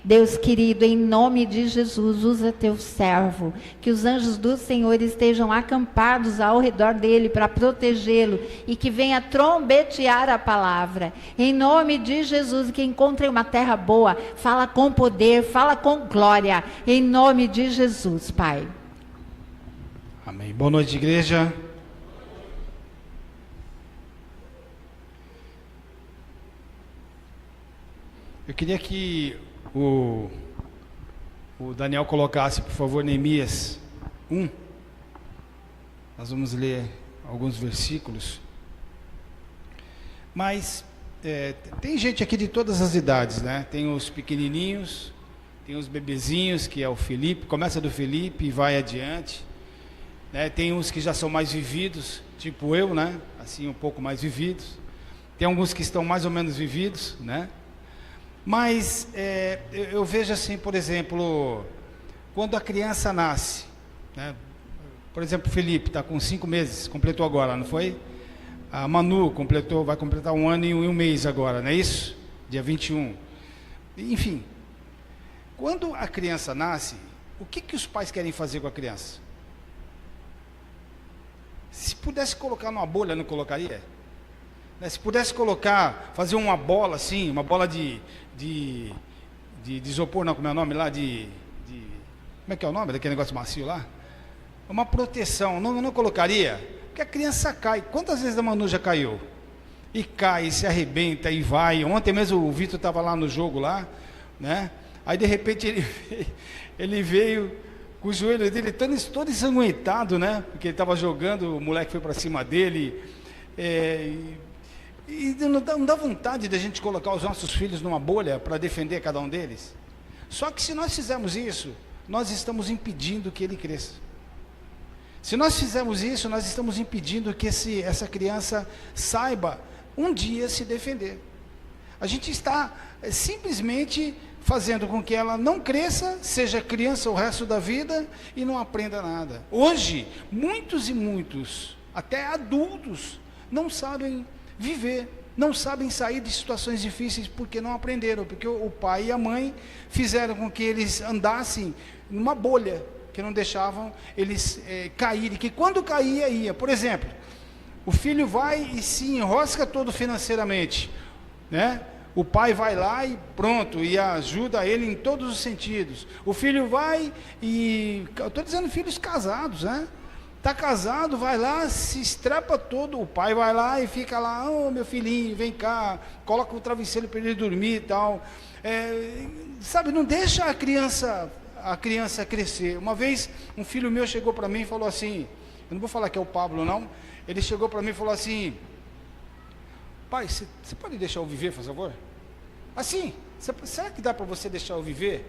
Deus querido, em nome de Jesus, usa teu servo, que os anjos do Senhor estejam acampados ao redor dele para protegê-lo e que venha trombetear a palavra. Em nome de Jesus, que encontre uma terra boa, fala com poder, fala com glória, em nome de Jesus, Pai. Amém. Boa noite, igreja. Eu queria que o Daniel colocasse, por favor, Neemias 1. Nós vamos ler alguns versículos. Mas tem gente aqui de todas as idades, né? Tem os pequenininhos, tem os bebezinhos, que é o Felipe, começa do Felipe e vai adiante, né? Tem uns que já são mais vividos, tipo eu, né? Assim, um pouco mais vividos. Tem alguns que estão mais ou menos vividos, né? Mas eu vejo assim, por exemplo, quando a criança nasce, né? Por exemplo, o Felipe está com 5 meses, completou agora, não foi? A Manu vai completar 1 ano e 1 mês agora, não é isso? Dia 21. Enfim, quando a criança nasce, o que os pais querem fazer com a criança? Se pudesse colocar numa bolha, não colocaria? Se pudesse fazer uma bola assim, uma bola de isopor, não, como é o nome lá, como é que é o nome daquele negócio macio lá? Uma proteção, não colocaria? Porque a criança cai. Quantas vezes a Manu já caiu? E cai, se arrebenta e vai. Ontem mesmo o Vitor estava lá no jogo lá, né? Aí de repente ele veio com o joelho dele todo ensanguentado, né? Porque ele estava jogando, o moleque foi para cima dele. E não dá vontade de a gente colocar os nossos filhos numa bolha para defender cada um deles. Só que se nós fizermos isso, nós estamos impedindo que ele cresça. Se nós fizermos isso, nós estamos impedindo que essa criança saiba um dia se defender. A gente está simplesmente fazendo com que ela não cresça, seja criança o resto da vida e não aprenda nada. Hoje, muitos e muitos, até adultos, não sabem viver, não sabem sair de situações difíceis porque não aprenderam, porque o pai e a mãe fizeram com que eles andassem numa bolha, que não deixavam eles caírem, que quando caía, ia. Por exemplo, o filho vai e se enrosca todo financeiramente, né? O pai vai lá e pronto, e ajuda ele em todos os sentidos. O filho vai e, eu estou dizendo filhos casados, né? Está casado, vai lá, se estrepa todo, o pai vai lá e fica lá, meu filhinho, vem cá, coloca o travesseiro para ele dormir e tal. Sabe, não deixa a criança crescer. Uma vez, um filho meu chegou para mim e falou assim, eu não vou falar que é o Pablo não, ele chegou para mim e falou assim, pai, você pode deixar eu viver, por favor? Assim, será que dá para você deixar eu viver?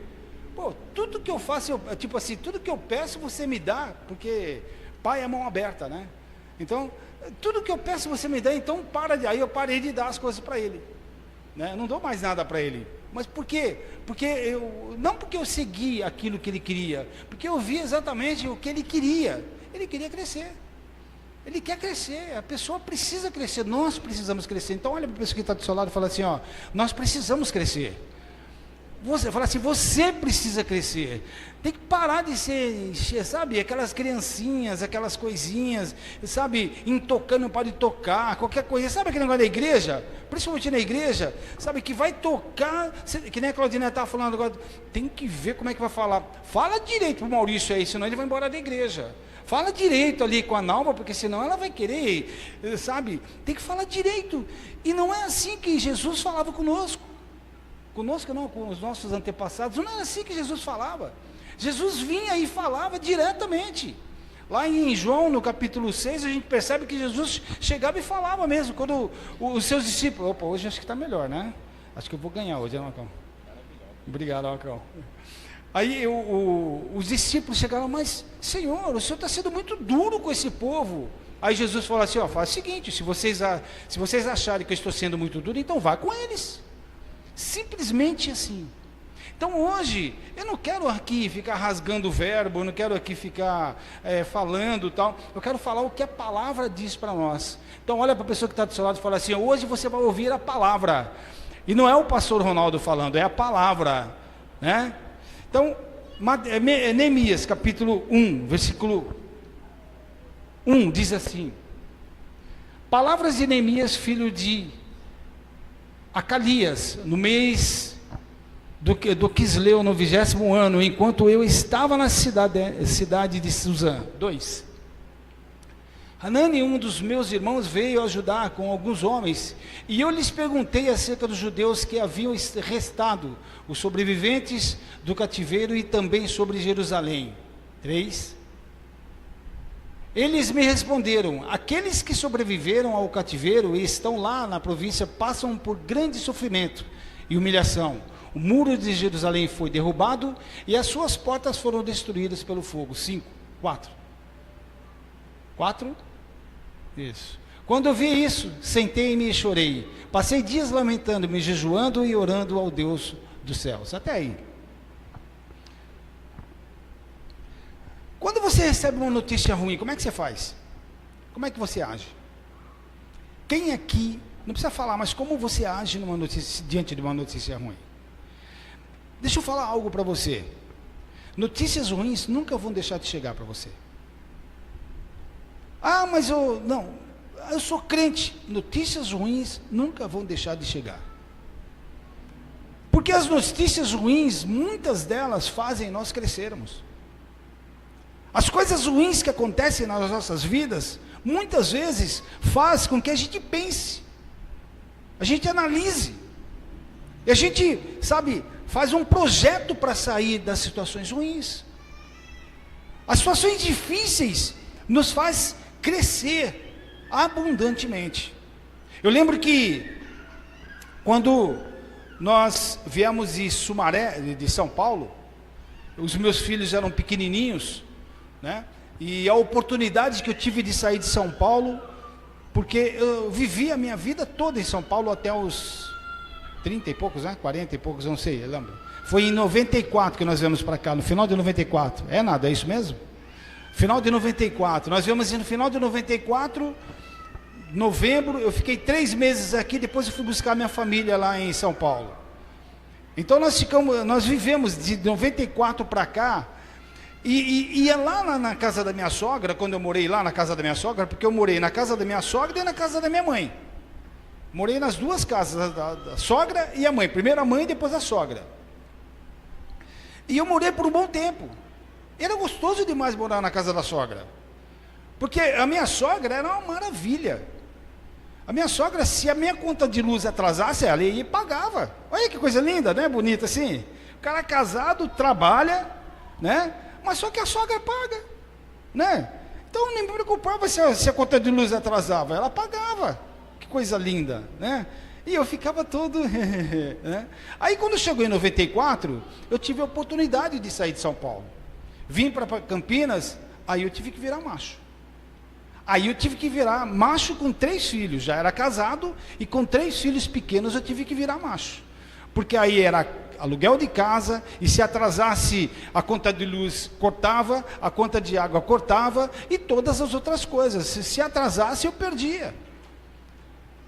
Pô, tudo que eu faço, tipo assim, tudo que eu peço você me dá, porque pai é mão aberta, né? Então, tudo que eu peço você me dá, então aí eu parei de dar as coisas para ele, né? Eu não dou mais nada para ele. Mas por quê? Não porque eu segui aquilo que ele queria, porque eu vi exatamente o que ele queria. Ele queria crescer. Ele quer crescer, a pessoa precisa crescer, nós precisamos crescer. Então olha para a pessoa que está do seu lado e fala assim, nós precisamos crescer. Você fala assim, você precisa crescer. Tem que parar de ser, sabe, aquelas criancinhas, aquelas coisinhas, sabe, intocando, não pode tocar, qualquer coisa. Sabe aquele negócio da igreja? Principalmente na igreja, sabe, que vai tocar, que nem a Claudina estava falando agora, tem que ver como é que vai falar. Fala direito para o Maurício aí, senão ele vai embora da igreja. Fala direito ali com a Nalva, porque senão ela vai querer, sabe, tem que falar direito. E não é assim que Jesus falava conosco. Conosco não, com os nossos antepassados, não era assim que Jesus falava. Jesus vinha e falava diretamente. Lá em João, no capítulo 6, a gente percebe que Jesus chegava e falava mesmo, quando os seus discípulos, hoje acho que está melhor, né? Acho que eu vou ganhar hoje, né, Macão? Obrigado, Macão. Aí os discípulos chegaram, mas Senhor, o Senhor está sendo muito duro com esse povo. Aí Jesus falou assim, faz o seguinte, se vocês acharem que eu estou sendo muito duro, então vá com eles. Simplesmente assim. Então hoje, eu não quero aqui ficar rasgando o verbo, eu não quero aqui ficar falando tal, eu quero falar o que a palavra diz para nós. Então olha para a pessoa que está do seu lado e fala assim, hoje você vai ouvir a palavra. E não é o pastor Ronaldo falando, é a palavra. né? Então, Neemias capítulo 1, versículo 1, diz assim: palavras de Neemias, filho de Acalias, no mês do Quisleu, no 20º ano, enquanto eu estava na cidade de Suzã. 2. Hanani, um dos meus irmãos, veio ajudar com alguns homens, e eu lhes perguntei acerca dos judeus que haviam restado, os sobreviventes do cativeiro, e também sobre Jerusalém. 3. Eles me responderam: aqueles que sobreviveram ao cativeiro e estão lá na província passam por grande sofrimento e humilhação. O muro de Jerusalém foi derrubado e as suas portas foram destruídas pelo fogo. 4. Isso. Quando eu vi isso, sentei-me e chorei. Passei dias lamentando-me, jejuando e orando ao Deus dos céus. Até aí. Quando você recebe uma notícia ruim, como é que você faz? Como é que você age? Quem aqui, não precisa falar, mas como você age diante de uma notícia ruim? Deixa eu falar algo para você. Notícias ruins nunca vão deixar de chegar para você. Ah, mas eu sou crente. Notícias ruins nunca vão deixar de chegar. Porque as notícias ruins, muitas delas fazem nós crescermos. As coisas ruins que acontecem nas nossas vidas, muitas vezes faz com que a gente pense, a gente analise, e a gente, faz um projeto para sair das situações ruins. As situações difíceis nos faz crescer abundantemente. Eu lembro que quando nós viemos de Sumaré, de São Paulo, os meus filhos eram pequenininhos, né? E a oportunidade que eu tive de sair de São Paulo, porque eu vivi a minha vida toda em São Paulo até os 30 e poucos, né? 40 e poucos, não sei, eu lembro. Foi em 94 que nós viemos para cá, no final de 94. É nada, é isso mesmo? Final de 94. Nós viemos no final de 94, novembro, eu fiquei 3 meses aqui, depois eu fui buscar minha família lá em São Paulo. Então nós vivemos de 94 para cá. E ia lá na casa da minha sogra, quando eu morei lá na casa da minha sogra, porque eu morei na casa da minha sogra e na casa da minha mãe. Morei nas duas casas, da sogra e a mãe. Primeiro a mãe e depois a sogra. E eu morei por um bom tempo. Era gostoso demais morar na casa da sogra. Porque a minha sogra era uma maravilha. A minha sogra, se a minha conta de luz atrasasse, ela ia e pagava. Olha que coisa linda, né? Bonita assim. O cara casado, trabalha, né? Mas só que a sogra paga, né? Então eu nem me preocupava se a conta de luz atrasava, ela pagava. Que coisa linda, né? E eu ficava todo... né? Aí quando chegou em 94, eu tive a oportunidade de sair de São Paulo. Vim para Campinas, aí eu tive que virar macho. Aí eu tive que virar macho com 3 filhos, já era casado, e com 3 filhos pequenos eu tive que virar macho. Porque aí era aluguel de casa, e se atrasasse a conta de luz cortava, a conta de água cortava, e todas as outras coisas. Se atrasasse eu perdia.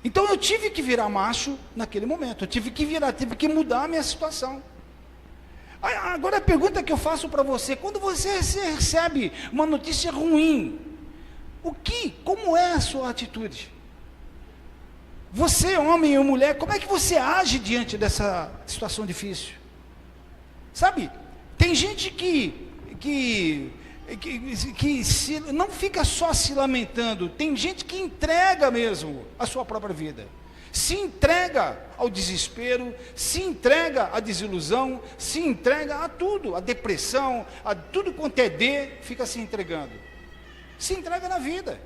Então eu tive que virar macho naquele momento, eu tive que mudar a minha situação. Agora a pergunta que eu faço para você: quando você recebe uma notícia ruim, como é a sua atitude? Você, homem ou mulher, como é que você age diante dessa situação difícil? Sabe, tem gente que não fica só se lamentando, tem gente que entrega mesmo a sua própria vida, se entrega ao desespero, se entrega à desilusão, se entrega a tudo, a depressão, a tudo quanto é fica se entregando, se entrega na vida.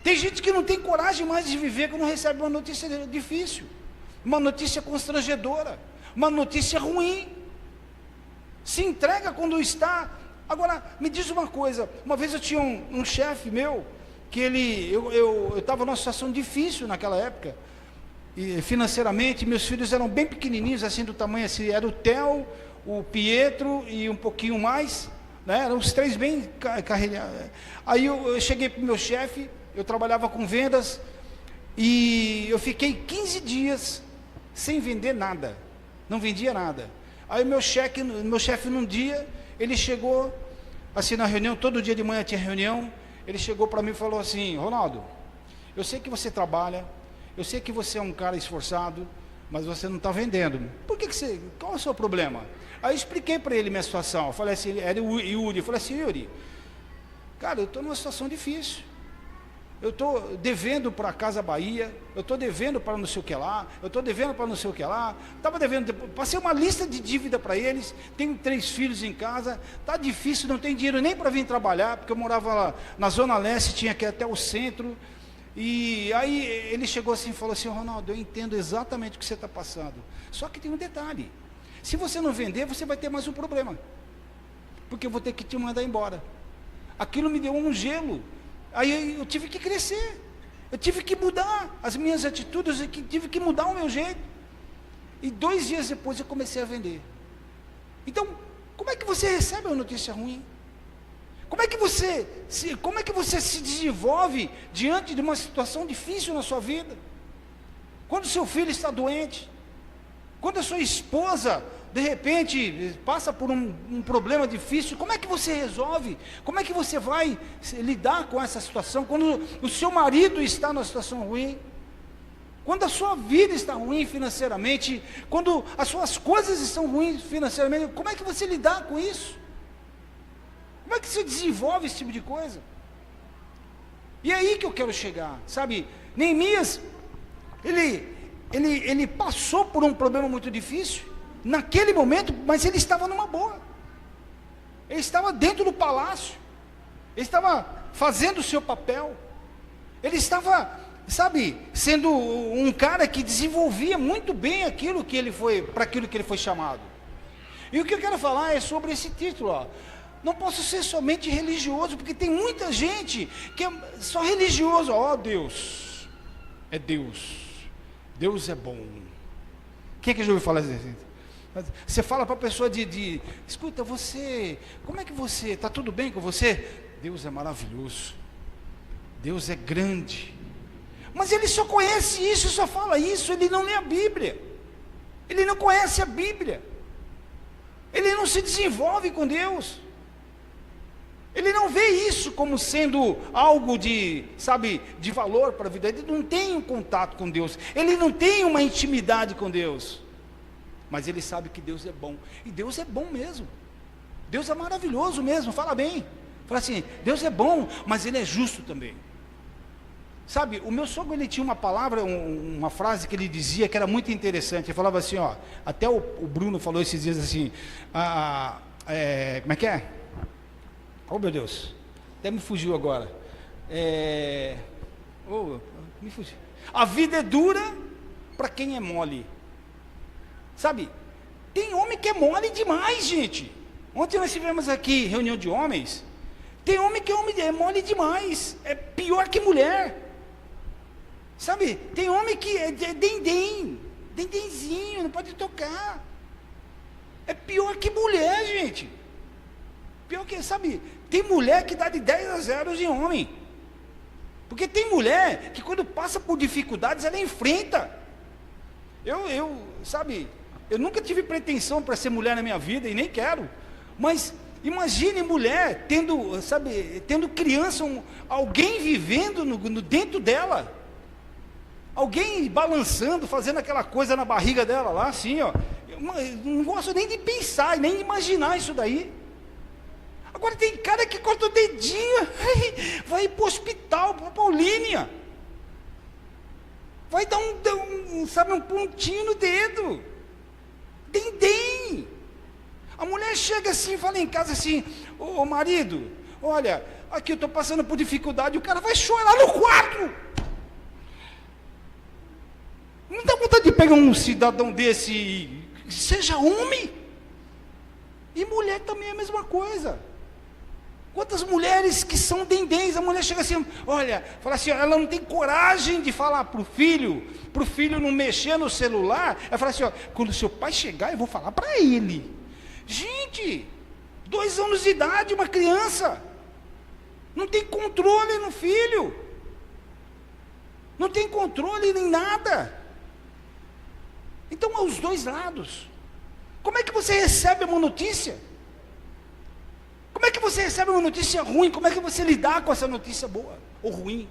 Tem gente que não tem coragem mais de viver quando recebe uma notícia difícil, uma notícia constrangedora, uma notícia ruim. Se entrega quando está... Agora, me diz uma coisa. Uma vez eu tinha um chefe meu, que eu estava numa situação difícil naquela época, e financeiramente, meus filhos eram bem pequenininhos, assim do tamanho assim, era o Theo, o Pietro e um pouquinho mais, né? Eram os 3 bem carregados. Aí eu cheguei para o meu chefe, eu trabalhava com vendas, e eu fiquei 15 dias sem vender nada, não vendia nada. Aí meu chefe num dia, ele chegou, assim na reunião, todo dia de manhã tinha reunião, ele chegou para mim e falou assim: Ronaldo, eu sei que você trabalha, eu sei que você é um cara esforçado, mas você não está vendendo. Qual é o seu problema? Aí eu expliquei para ele minha situação. Eu falei assim, era o Yuri. Eu falei assim: Yuri, cara, eu estou numa situação difícil. Eu estou devendo para a Casa Bahia, eu estou devendo para não sei o que lá, eu estou devendo para não sei o que lá, estava devendo, passei uma lista de dívida para eles, tenho 3 filhos em casa, está difícil, não tenho dinheiro nem para vir trabalhar, porque eu morava lá na Zona Leste, tinha que ir até o centro. E aí ele chegou assim e falou assim: Ronaldo, eu entendo exatamente o que você está passando, só que tem um detalhe, se você não vender, você vai ter mais um problema, porque eu vou ter que te mandar embora. Aquilo me deu um gelo. Aí eu tive que crescer, eu tive que mudar as minhas atitudes, eu tive que mudar o meu jeito. E 2 dias depois eu comecei a vender. Então, como é que você recebe uma notícia ruim? Como é que você se desenvolve diante de uma situação difícil na sua vida? Quando seu filho está doente, quando a sua esposa de repente passa por um problema difícil, como é que você resolve? Como é que você vai lidar com essa situação? Quando o seu marido está numa situação ruim, quando a sua vida está ruim financeiramente, quando as suas coisas estão ruins financeiramente, como é que você lidar com isso? Como é que você desenvolve esse tipo de coisa? E é aí que eu quero chegar, sabe? Neemias, ele passou por um problema muito difícil naquele momento, mas ele estava numa boa. Ele estava dentro do palácio, ele estava fazendo o seu papel, ele estava, sabe, sendo um cara que desenvolvia muito bem para aquilo que ele foi chamado. E o que eu quero falar é sobre esse título, ó. Não posso ser somente religioso, porque tem muita gente que é só religioso. Ó, Deus é Deus, Deus é bom. Quem é que já ouviu falar assim? Você fala para a pessoa escuta, como é que você, está tudo bem com você? Deus é maravilhoso, Deus é grande. Mas ele só conhece isso, só fala isso, ele não lê a Bíblia, ele não conhece a Bíblia, ele não se desenvolve com Deus, ele não vê isso como sendo algo de valor para a vida, ele não tem um contato com Deus, ele não tem uma intimidade com Deus. Mas ele sabe que Deus é bom, e Deus é bom mesmo, Deus é maravilhoso mesmo, fala bem, fala assim, Deus é bom, mas Ele é justo também. Sabe, o meu sogro, ele tinha uma palavra, uma frase que ele dizia, que era muito interessante, ele falava assim, ó, até o Bruno falou esses dias assim, como é que é? Oh meu Deus, até me fugiu agora, me fugiu. A vida é dura para quem é mole. Sabe, tem homem que é mole demais, gente. Ontem nós tivemos aqui reunião de homens. Tem homem que é mole demais, é pior que mulher. Sabe, tem homem que é dendenzinho, não pode tocar. É pior que mulher, gente. Pior que, sabe, tem mulher que dá de 10-0 em homem. Porque tem mulher que quando passa por dificuldades, ela enfrenta. Eu nunca tive pretensão para ser mulher na minha vida e nem quero, mas imagine mulher tendo criança, alguém vivendo dentro dela, alguém balançando, fazendo aquela coisa na barriga dela lá, assim, ó. Eu não gosto nem de pensar, nem de imaginar isso daí. Agora tem cara que corta o dedinho, vai para o hospital, para Paulínia, vai dar um pontinho no dedo. Dendém. A mulher chega assim, fala em casa assim, ô marido, olha, aqui eu estou passando por dificuldade, o cara vai chorar no quarto. Não dá vontade de pegar um cidadão desse e seja homem? E mulher também é a mesma coisa. Quantas mulheres que são dendês, a mulher chega assim, olha, fala assim, ela não tem coragem de falar para o filho não mexer no celular, ela fala assim, ó, quando seu pai chegar, eu vou falar para ele. Gente, 2 anos de idade, uma criança, não tem controle no filho, não tem controle em nada. Então, aos 2 lados, Como é que você recebe uma notícia? Como é que você recebe uma notícia ruim? Como é que você lidar com essa notícia boa ou ruim?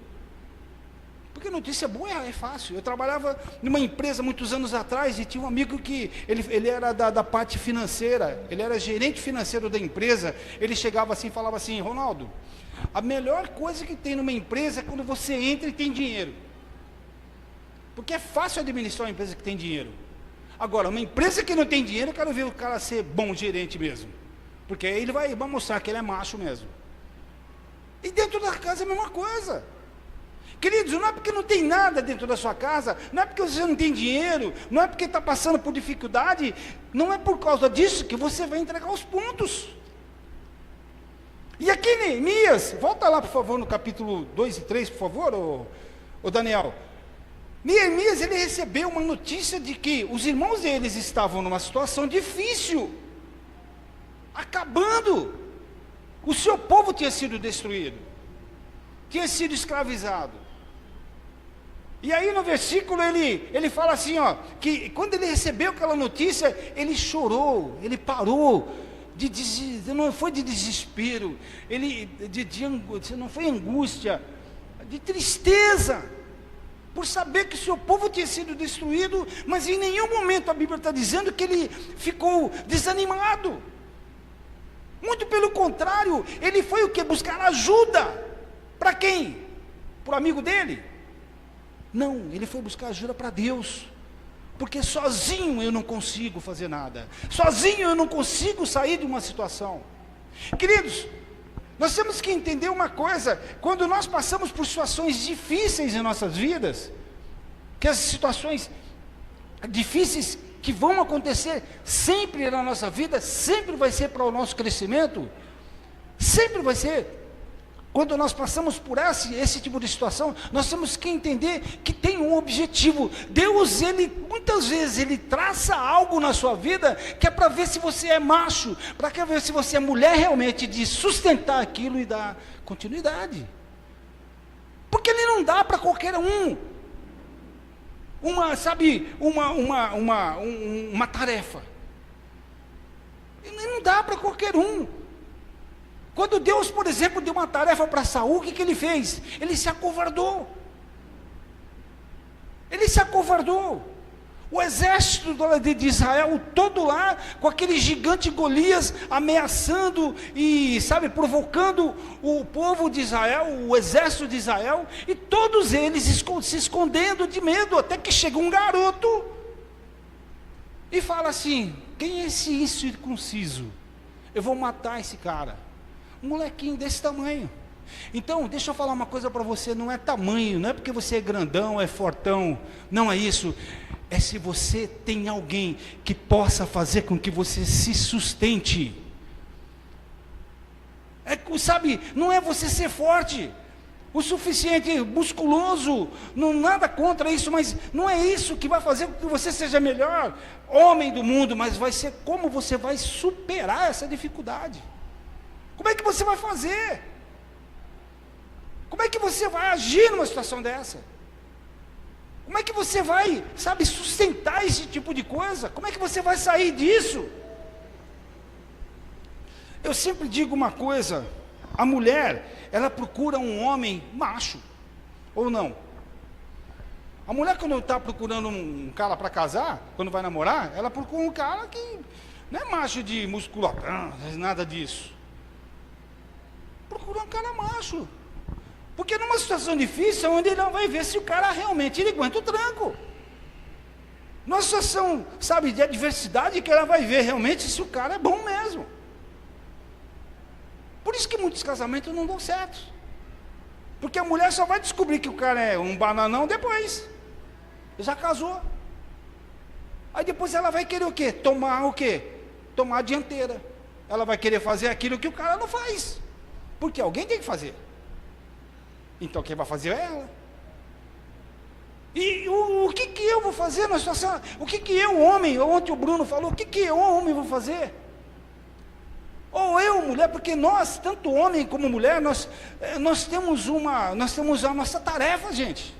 Porque notícia boa é fácil. Eu trabalhava numa empresa muitos anos atrás e tinha um amigo que ele era da parte financeira, ele era gerente financeiro da empresa. Ele chegava assim e falava assim: Ronaldo, a melhor coisa que tem numa empresa é quando você entra e tem dinheiro. Porque é fácil administrar uma empresa que tem dinheiro. Agora, uma empresa que não tem dinheiro, eu quero ver o cara ser bom gerente mesmo. Porque aí ele vai mostrar que ele é macho mesmo. E dentro da casa é a mesma coisa. Queridos, não é porque não tem nada dentro da sua casa, não é porque você não tem dinheiro, não é porque está passando por dificuldade, não é por causa disso que você vai entregar os pontos. E aqui Neemias, volta lá por favor no capítulo 2 e 3, por favor, ô Daniel. Neemias, ele recebeu uma notícia de que os irmãos deles estavam numa situação difícil, acabando. O seu povo tinha sido destruído, tinha sido escravizado. E aí no versículo ele fala assim, ó, que quando ele recebeu aquela notícia, ele chorou, ele parou, não foi de desespero, não foi angústia, de tristeza, por saber que o seu povo tinha sido destruído, mas em nenhum momento a Bíblia está dizendo que ele ficou desanimado. Muito pelo contrário, ele foi o que? Buscar ajuda. Para quem? Para o amigo dele? Não, ele foi buscar ajuda para Deus. Porque sozinho eu não consigo fazer nada. Sozinho eu não consigo sair de uma situação. Queridos, nós temos que entender uma coisa. Quando nós passamos por situações difíceis em nossas vidas, que as situações difíceis que vão acontecer sempre na nossa vida, sempre vai ser para o nosso crescimento, sempre vai ser. Quando nós passamos por esse tipo de situação, nós temos que entender que tem um objetivo. Deus, muitas vezes, Ele traça algo na sua vida, que é para ver se você é macho, para ver se você é mulher realmente, de sustentar aquilo e dar continuidade. Porque Ele não dá para qualquer um, uma tarefa. Ele não dá para qualquer um. Quando Deus, por exemplo, deu uma tarefa para Saul, o que ele fez? Ele se acovardou. Ele se acovardou. O exército de Israel todo lá, com aquele gigante Golias, ameaçando e, provocando o povo de Israel, o exército de Israel, e todos eles se escondendo de medo, até que chega um garoto, e fala assim: quem é esse incircunciso? Eu vou matar esse cara. Um molequinho desse tamanho. Então, deixa eu falar uma coisa para você, não é tamanho, não é porque você é grandão, é fortão, não é isso, é se você tem alguém que possa fazer com que você se sustente. Não é você ser forte, o suficiente, musculoso, não nada contra isso, mas não é isso que vai fazer com que você seja melhor homem do mundo, mas vai ser como você vai superar essa dificuldade. Como é que você vai fazer? Como é que você vai agir numa situação dessa? Como é que você vai, sustentar esse tipo de coisa? Como é que você vai sair disso? Eu sempre digo uma coisa: a mulher, ela procura um homem macho, ou não? A mulher, quando está procurando um cara para casar, quando vai namorar, ela procura um cara que não é macho de musculação, nada disso. Procura um cara macho, porque numa situação difícil, onde ele não vai ver se o cara realmente ele aguenta o tranco. Numa situação, de adversidade, que ela vai ver realmente se o cara é bom mesmo. Por isso que muitos casamentos não dão certo, porque a mulher só vai descobrir que o cara é um bananão depois, já casou. Aí depois ela vai querer o quê? Tomar a dianteira. Ela vai querer fazer aquilo que o cara não faz, porque alguém tem que fazer. Então quem vai fazer é ela. E o que eu vou fazer na situação? O que eu, homem, ontem o Bruno falou, o que eu, homem, vou fazer? Ou eu, mulher, porque nós, tanto homem como mulher, nós temos a nossa tarefa, gente.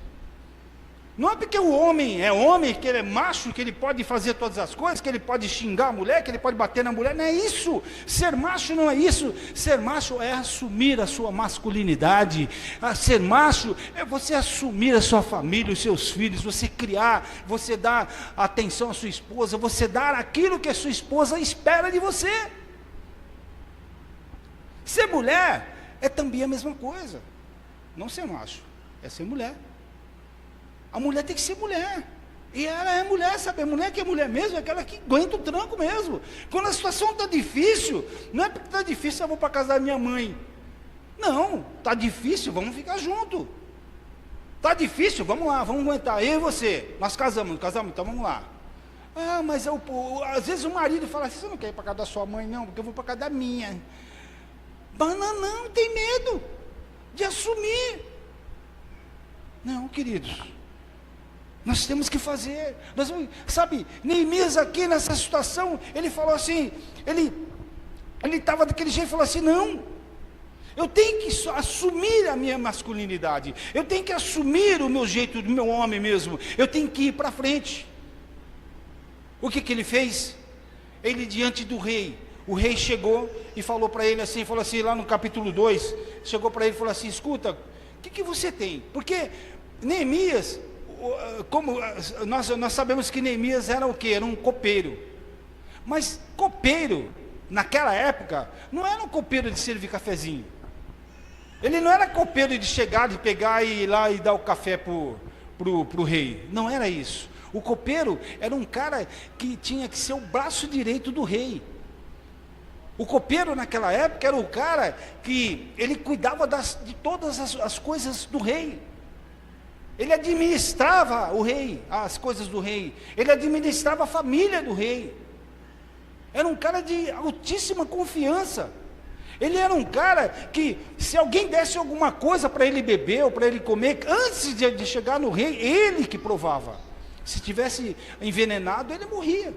Não é porque o homem, que ele é macho, que ele pode fazer todas as coisas, que ele pode xingar a mulher, que ele pode bater na mulher, não é isso. Ser macho não é isso. Ser macho é assumir a sua masculinidade. Ser macho é você assumir a sua família, os seus filhos, você criar, você dar atenção à sua esposa, você dar aquilo que a sua esposa espera de você. Ser mulher é também a mesma coisa. Não ser macho, é ser mulher. A mulher tem que ser mulher. E ela é mulher, sabe? A mulher que é mulher mesmo é aquela que aguenta o tranco mesmo. Quando a situação está difícil, não é porque está difícil, eu vou para casa da minha mãe. Não, está difícil, vamos ficar junto. Está difícil, vamos lá, vamos aguentar. Eu e você, nós casamos, então vamos lá. Ah, mas às vezes o marido fala assim, você não quer ir para casa da sua mãe? Não, porque eu vou para casa da minha. Mas não, tem medo de assumir. Não, queridos. Nós temos que fazer. Sabe, Neemias aqui nessa situação, ele falou assim, ele estava daquele jeito e falou assim, não, eu tenho que assumir a minha masculinidade, eu tenho que assumir o meu jeito, do meu homem mesmo, eu tenho que ir para frente. O que ele fez? Ele diante do rei, o rei chegou e falou para ele assim, lá no capítulo 2, chegou para ele e falou assim, escuta, o que você tem? Porque Neemias, como nós sabemos que Neemias era o quê? Era um copeiro. Mas copeiro, naquela época, não era um copeiro de servir cafezinho. Ele não era copeiro de chegar, de pegar e ir lá e dar o café pro rei. Não era isso. O copeiro era um cara que tinha que ser o braço direito do rei. O copeiro naquela época era o cara que ele cuidava de todas as coisas do rei. Ele administrava o rei, as coisas do rei. Ele administrava a família do rei. Era um cara de altíssima confiança. Ele era um cara que, se alguém desse alguma coisa para ele beber ou para ele comer, antes de chegar no rei, ele que provava. Se tivesse envenenado, ele morria.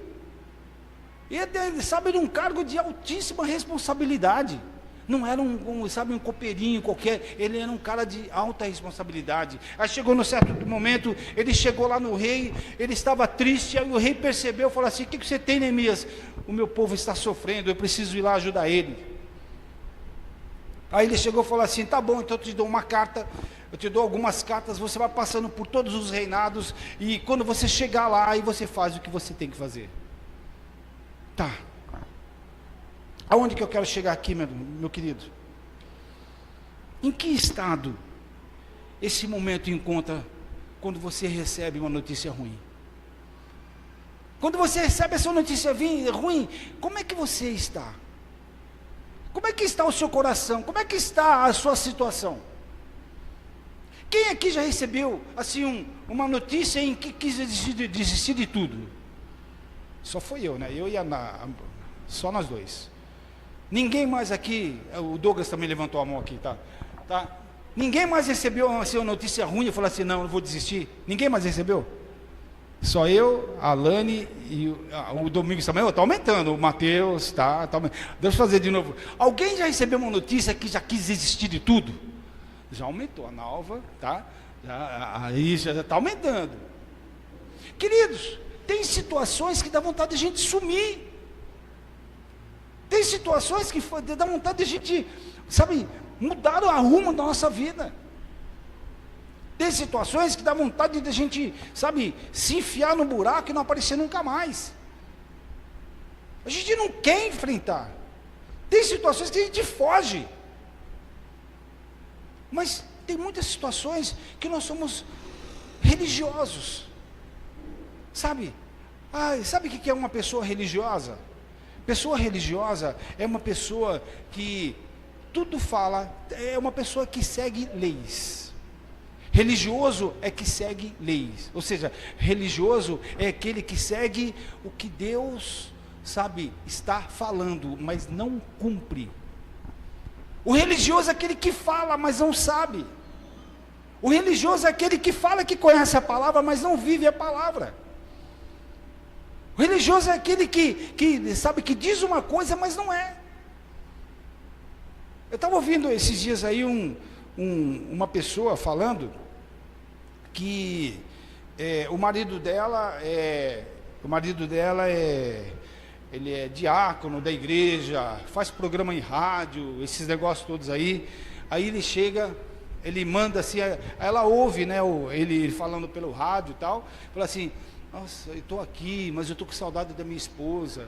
Ele, sabe, era um cargo de altíssima responsabilidade. Não era um copeirinho qualquer, ele era um cara de alta responsabilidade. Aí chegou no certo momento, ele chegou lá no rei, ele estava triste, aí o rei percebeu, falou assim, o que você tem, Neemias? O meu povo está sofrendo, eu preciso ir lá ajudar ele. Aí ele chegou e falou assim, tá bom, então eu te dou uma carta, eu te dou algumas cartas, você vai passando por todos os reinados, e quando você chegar lá, aí você faz o que você tem que fazer. Tá. Aonde que eu quero chegar aqui, meu querido? Em que estado esse momento encontra quando você recebe uma notícia ruim? Quando você recebe essa notícia ruim, como é que você está? Como é que está o seu coração? Como é que está a sua situação? Quem aqui já recebeu assim uma notícia em que quis desistir de tudo? Só foi eu, né? Eu e só nós dois. Ninguém mais aqui, o Douglas também levantou a mão aqui, tá? Ninguém mais recebeu assim, uma notícia ruim e falou assim, não, eu vou desistir. Ninguém mais recebeu? Só eu, a Lani e o Domingos também. Está aumentando, o Mateus, tá aumentando. Deixa eu fazer de novo. Alguém já recebeu uma notícia que já quis desistir de tudo? Já aumentou, a Nalva, tá? Aí já está aumentando. Queridos, tem situações que dá vontade de a gente sumir. Tem situações que dá vontade de a gente, sabe, mudar o rumo da nossa vida. Tem situações que dá vontade de a gente, sabe, se enfiar no buraco e não aparecer nunca mais. A gente não quer enfrentar. Tem situações que a gente foge. Mas tem muitas situações que nós somos religiosos. Sabe? Sabe o que é uma pessoa religiosa? Pessoa religiosa é uma pessoa que tudo fala, é uma pessoa que segue leis. Religioso é que segue leis, ou seja, religioso é aquele que segue o que Deus, sabe, está falando, mas não cumpre. O religioso é aquele que fala, mas não sabe. O religioso é aquele que fala que conhece a palavra, mas não vive a palavra. O religioso é aquele que sabe, que diz uma coisa, mas não é. Eu estava ouvindo esses dias aí uma pessoa falando que o marido dela ele é diácono da igreja, faz programa em rádio, esses negócios todos aí. Aí ele chega, ele manda assim, ela ouve, né, ele falando pelo rádio e tal, fala assim: nossa, eu estou aqui, mas eu estou com saudade da minha esposa,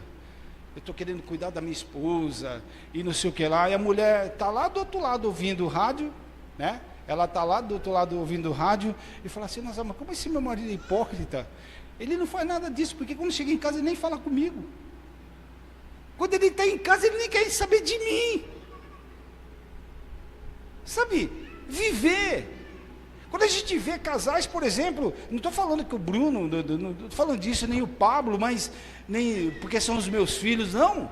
eu estou querendo cuidar da minha esposa, e não sei o que lá. E a mulher está lá do outro lado ouvindo o rádio, né? Ela está lá do outro lado ouvindo o rádio, e fala assim: nossa, mas como esse meu marido é hipócrita? Ele não faz nada disso, porque quando chega em casa ele nem fala comigo. Quando ele está em casa ele nem quer saber de mim. Sabe, viver. Quando a gente vê casais, por exemplo, não estou falando que o Bruno, não estou falando disso, nem o Pablo, mas nem porque são os meus filhos, não.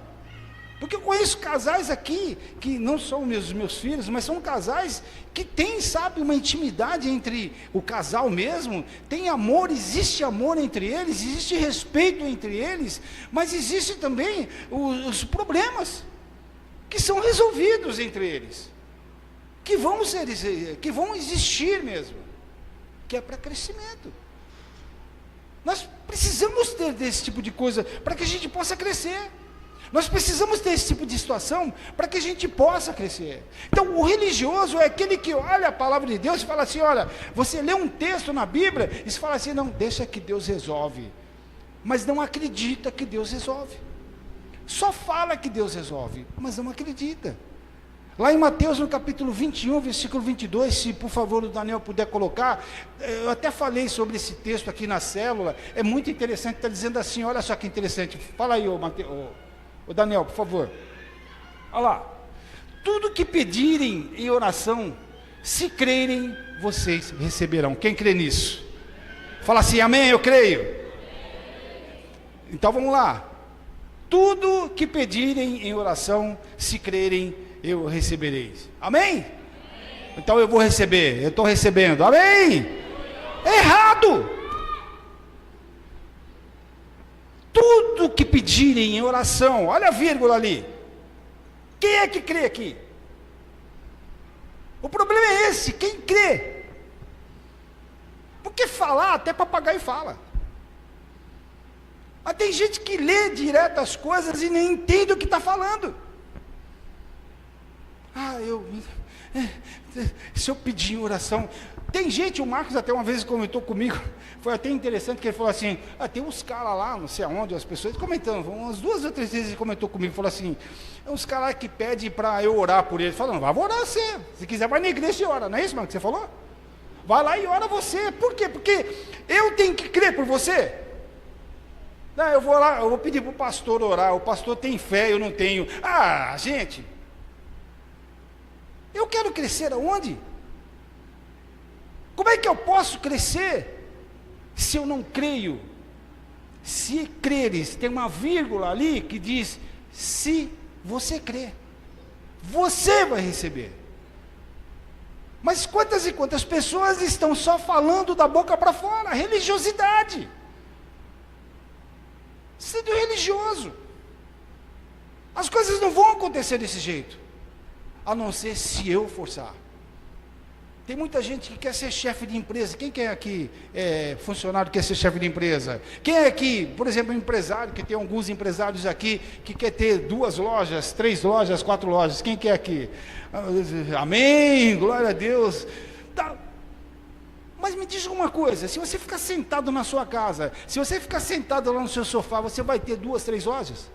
Porque eu conheço casais aqui, que não são os meus filhos, mas são casais que têm, sabe, uma intimidade entre o casal mesmo, tem amor, existe amor entre eles, existe respeito entre eles, mas existem também os problemas que são resolvidos entre eles. Que vão existir mesmo, que é para crescimento. Nós precisamos ter desse tipo de coisa para que a gente possa crescer. Nós precisamos ter esse tipo de situação para que a gente possa crescer. Então, o religioso é aquele que olha a palavra de Deus e fala assim: olha, você lê um texto na Bíblia e você fala assim: não, deixa que Deus resolve, mas não acredita que Deus resolve. Só fala que Deus resolve, mas não acredita. Lá em Mateus, no capítulo 21, versículo 22, se por favor o Daniel puder colocar, eu até falei sobre esse texto aqui na célula, é muito interessante, está dizendo assim, olha só que interessante, fala aí, o Daniel, por favor. Olha lá: tudo que pedirem em oração, se crerem, vocês receberão. Quem crê nisso? Fala assim: amém, eu creio. Então vamos lá. Tudo que pedirem em oração, se crerem, eu recebereis. Amém? Então eu vou receber, eu estou recebendo. Amém? Errado! Tudo que pedirem em oração, olha a vírgula ali. Quem é que crê aqui? O problema é esse, quem crê? Porque falar, até papagaio fala. Mas tem gente que lê direto as coisas e nem entende o que está falando. Se eu pedir em oração, tem gente, o Marcos até uma vez comentou comigo, foi até interessante, que ele falou assim: tem uns caras lá, não sei aonde, as pessoas comentando, umas 2 ou 3 vezes ele comentou comigo, falou assim: uns caras que pedem para eu orar por eles. Falando: vai orar você, se quiser vai na igreja e ora, não é isso, Marcos, que você falou? Vai lá e ora você. Por quê? Porque eu tenho que crer por você. Não, eu vou lá, eu vou pedir para o pastor orar, o pastor tem fé, eu não tenho. Gente, eu quero crescer aonde? Como é que eu posso crescer se eu não creio? Se creres, tem uma vírgula ali que diz: se você crer, você vai receber. Mas quantas e quantas pessoas estão só falando da boca para fora? Religiosidade. Sendo religioso. As coisas não vão acontecer desse jeito, a não ser se eu forçar. Tem muita gente que quer ser chefe de empresa. Quem quer aqui funcionário que quer ser chefe de empresa? Quem é aqui, por exemplo, empresário, que tem alguns empresários aqui que quer ter 2 lojas, 3 lojas, 4 lojas? Quem quer aqui? Amém, glória a Deus. Tá. Mas me diz uma coisa: se você ficar sentado na sua casa, se você ficar sentado lá no seu sofá, você vai ter 2, 3 lojas?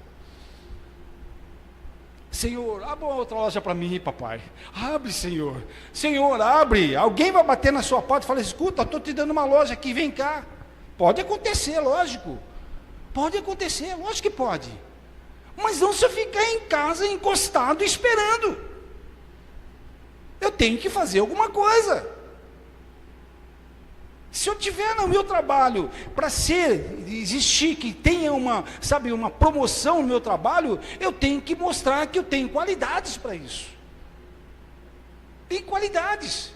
Senhor, abre uma outra loja para mim, papai. Abre, Senhor. Senhor, abre. Alguém vai bater na sua porta e falar: escuta, estou te dando uma loja aqui, vem cá. Pode acontecer, lógico. Pode acontecer, lógico que pode. Mas não se eu ficar em casa encostado esperando. Eu tenho que fazer alguma coisa. Se eu tiver no meu trabalho para existir, que tenha uma promoção no meu trabalho, eu tenho que mostrar que eu tenho qualidades para isso. Tem qualidades.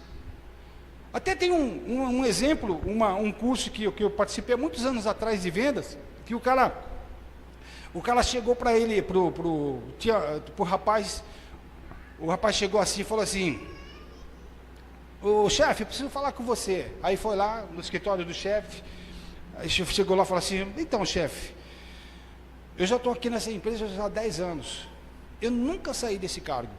Até tem um exemplo, um curso que eu participei há muitos anos atrás de vendas, que o cara chegou para ele, pro rapaz, o rapaz chegou assim e falou assim: ô chefe, eu preciso falar com você. Aí foi lá no escritório do chefe, aí o chefe chegou lá e falou assim, então chefe, eu já estou aqui nessa empresa já há 10 anos, eu nunca saí desse cargo.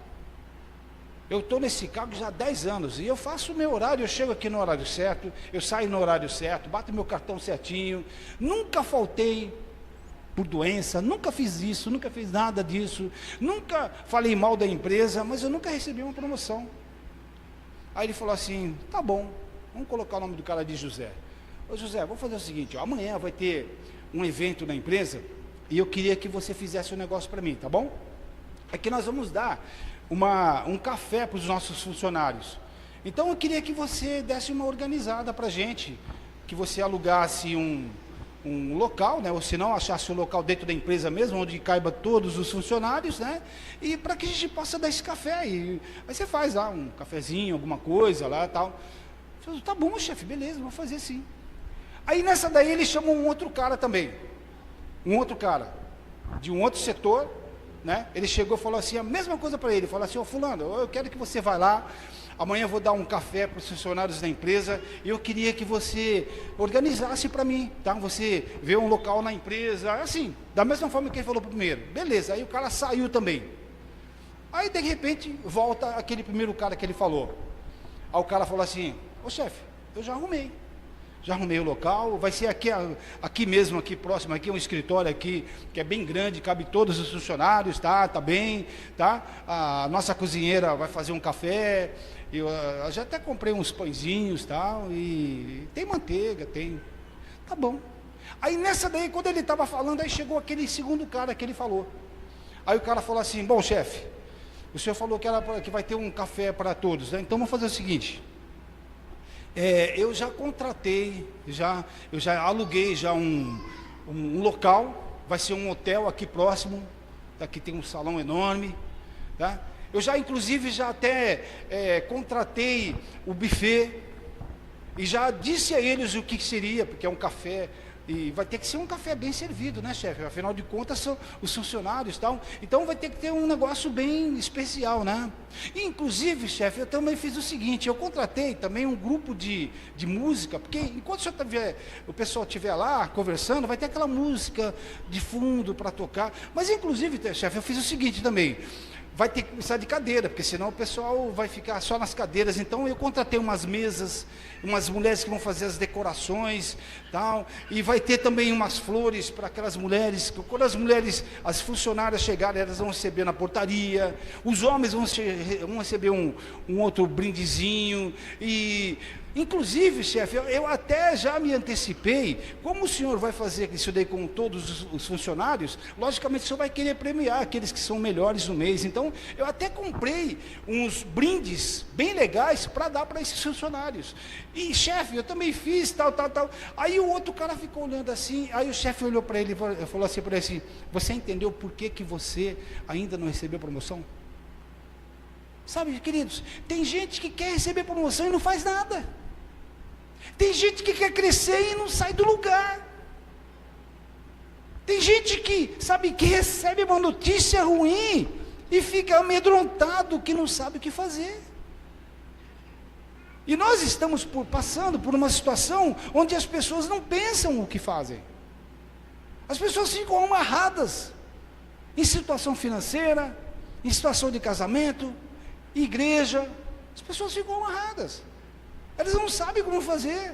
Eu estou nesse cargo já há 10 anos, e eu faço o meu horário, eu chego aqui no horário certo, eu saio no horário certo, bato meu cartão certinho, nunca faltei por doença, nunca fiz isso, nunca fiz nada disso, nunca falei mal da empresa, mas eu nunca recebi uma promoção. Aí ele falou assim, tá bom, vamos colocar o nome do cara de José. Ô José, vamos fazer o seguinte, ó, amanhã vai ter um evento na empresa, e eu queria que você fizesse um negócio para mim, tá bom? É que nós vamos dar um café para os nossos funcionários. Então eu queria que você desse uma organizada para a gente, que você alugasse um local, né, ou se não, achasse um local dentro da empresa mesmo, onde caiba todos os funcionários, né, e para que a gente possa dar esse café, e aí você faz lá um cafezinho, alguma coisa lá e tal. Eu falei, tá bom chefe, beleza, vou fazer sim. Aí nessa daí ele chamou um outro cara também, de um outro setor, né, ele chegou e falou assim, a mesma coisa para ele, falou assim, ô fulano, eu quero que você vá lá, amanhã eu vou dar um café para os funcionários da empresa, e eu queria que você organizasse para mim, tá? Você vê um local na empresa, assim, da mesma forma que ele falou primeiro. Beleza, aí o cara saiu também. Aí de repente volta aquele primeiro cara que ele falou. Aí o cara falou assim, ô chefe, eu já arrumei o local, vai ser aqui mesmo, aqui próximo, aqui um escritório aqui, que é bem grande, cabe todos os funcionários, tá bem, tá? A nossa cozinheira vai fazer um café, eu já até comprei uns pãezinhos, tal, e tem manteiga, tem, tá bom. Aí nessa daí, quando ele estava falando, aí chegou aquele segundo cara que ele falou. Aí o cara falou assim, bom chefe, o senhor falou que vai ter um café para todos, né? Então vamos fazer o seguinte, eu já contratei, eu já aluguei já um local, vai ser um hotel aqui próximo, aqui tem um salão enorme, tá? Eu já inclusive já até contratei o buffet, e já disse a eles o que seria, porque é um café, e vai ter que ser um café bem servido, né chefe? Afinal de contas são os funcionários e tal, então vai ter que ter um negócio bem especial, né? E, inclusive, chefe, eu também fiz o seguinte, eu contratei também um grupo de música, porque enquanto o pessoal estiver lá conversando, vai ter aquela música de fundo para tocar, mas inclusive, chefe, eu fiz o seguinte também, vai ter que começar de cadeira, porque senão o pessoal vai ficar só nas cadeiras. Então eu contratei umas mesas, umas mulheres que vão fazer as decorações, tal, e vai ter também umas flores para aquelas mulheres, quando as funcionárias chegarem, elas vão receber na portaria, os homens vão receber um outro brindezinho, e inclusive, chefe, eu até já me antecipei, como o senhor vai fazer isso daí com todos os funcionários, logicamente o senhor vai querer premiar aqueles que são melhores no mês, então eu até comprei uns brindes bem legais para dar para esses funcionários, e chefe, eu também fiz tal, aí o outro cara ficou olhando assim, aí o chefe olhou para ele e falou assim para ele assim, você entendeu por que você ainda não recebeu promoção? Sabe, queridos, tem gente que quer receber promoção e não faz nada. Tem gente que quer crescer e não sai do lugar. Tem gente que, sabe, que recebe uma notícia ruim e fica amedrontado, que não sabe o que fazer. E nós estamos passando por uma situação onde as pessoas não pensam o que fazem. As pessoas ficam amarradas em situação financeira, em situação de casamento, igreja, as pessoas ficam amarradas, elas não sabem como fazer,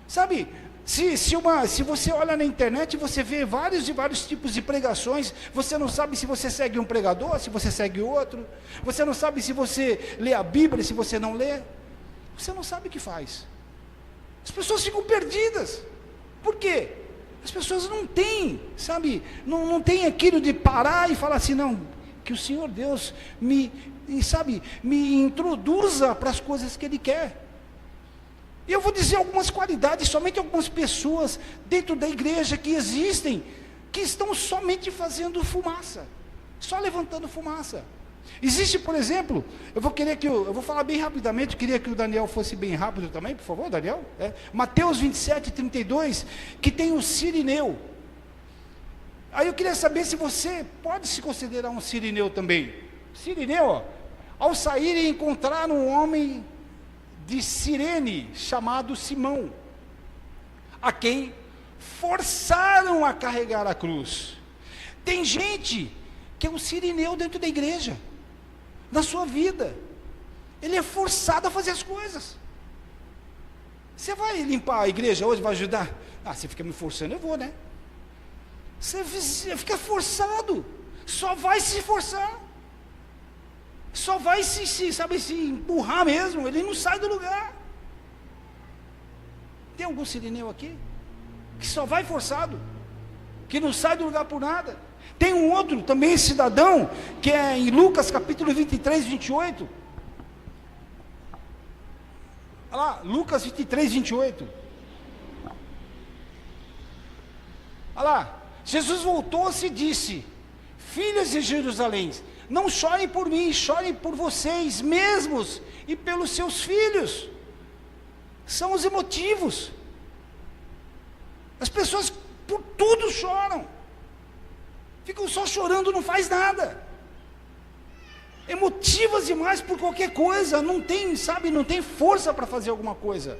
sabe, se você olha na internet, você vê vários tipos de pregações, você não sabe se você segue um pregador, se você segue outro, você não sabe se você lê a Bíblia, se você não lê, você não sabe o que faz, as pessoas ficam perdidas, por quê? As pessoas não têm, sabe, não tem aquilo de parar e falar assim, não, que o Senhor Deus me introduza para as coisas que Ele quer. E eu vou dizer algumas qualidades, somente algumas pessoas dentro da igreja que existem, que estão somente fazendo fumaça, só levantando fumaça. Existe, por exemplo, eu vou falar bem rapidamente, eu queria que o Daniel fosse bem rápido também, por favor, Daniel. Mateus 27:32, que tem o Cirineu. Aí eu queria saber se você pode se considerar um Cirineu também. Cirineu, ó, ao sair e encontrar um homem de Cirene, chamado Simão, a quem forçaram a carregar a cruz. Tem gente que é um sirineu dentro da igreja, na sua vida. Ele é forçado a fazer as coisas. Você vai limpar a igreja hoje, vai ajudar? Ah, você fica me forçando, eu vou, né? Você fica forçado, só vai se forçar, só vai se empurrar mesmo, ele não sai do lugar. Tem algum sirineu aqui? Que só vai forçado, que não sai do lugar por nada. Tem um outro também, cidadão, que é em Lucas capítulo 23, 28. Olha lá, Lucas 23, 28. Olha lá, Jesus voltou-se e disse: filhas de Jerusalém, não chorem por mim, chorem por vocês mesmos e pelos seus filhos. São os emotivos. As pessoas por tudo choram, ficam só chorando, não faz nada, emotivas demais por qualquer coisa, não tem força para fazer alguma coisa.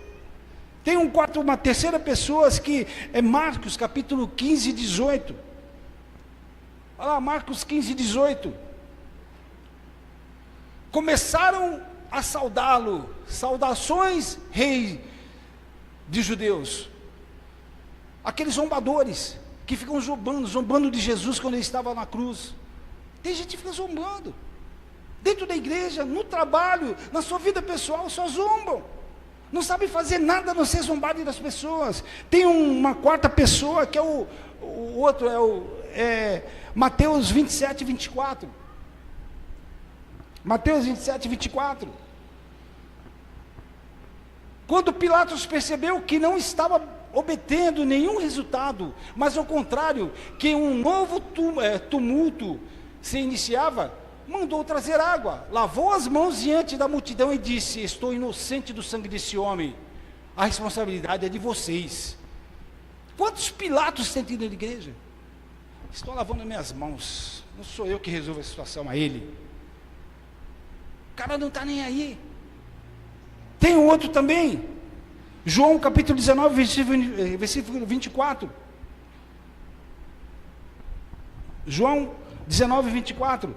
Tem uma terceira pessoa que é Marcos capítulo 15, 18. Olha lá, Marcos 15, 18. Começaram a saudá-lo, saudações, rei de judeus. Aqueles zombadores que ficam zombando de Jesus quando ele estava na cruz. Tem gente que fica zombando, dentro da igreja, no trabalho, na sua vida pessoal, só zombam. Não sabem fazer nada a não ser zombarem das pessoas. Tem uma quarta pessoa que é o outro, Mateus 27, 24. Mateus 27, 24. Quando Pilatos percebeu que não estava obtendo nenhum resultado, mas ao contrário, que um novo tumulto se iniciava, mandou trazer água, lavou as mãos diante da multidão e disse: estou inocente do sangue desse homem, a responsabilidade é de vocês. Quantos Pilatos tem tido na igreja? Estou lavando minhas mãos, não sou eu que resolvo a situação, é ele. O cara não está nem aí. Tem um outro também, João capítulo 19, versículo 24. João 19, 24.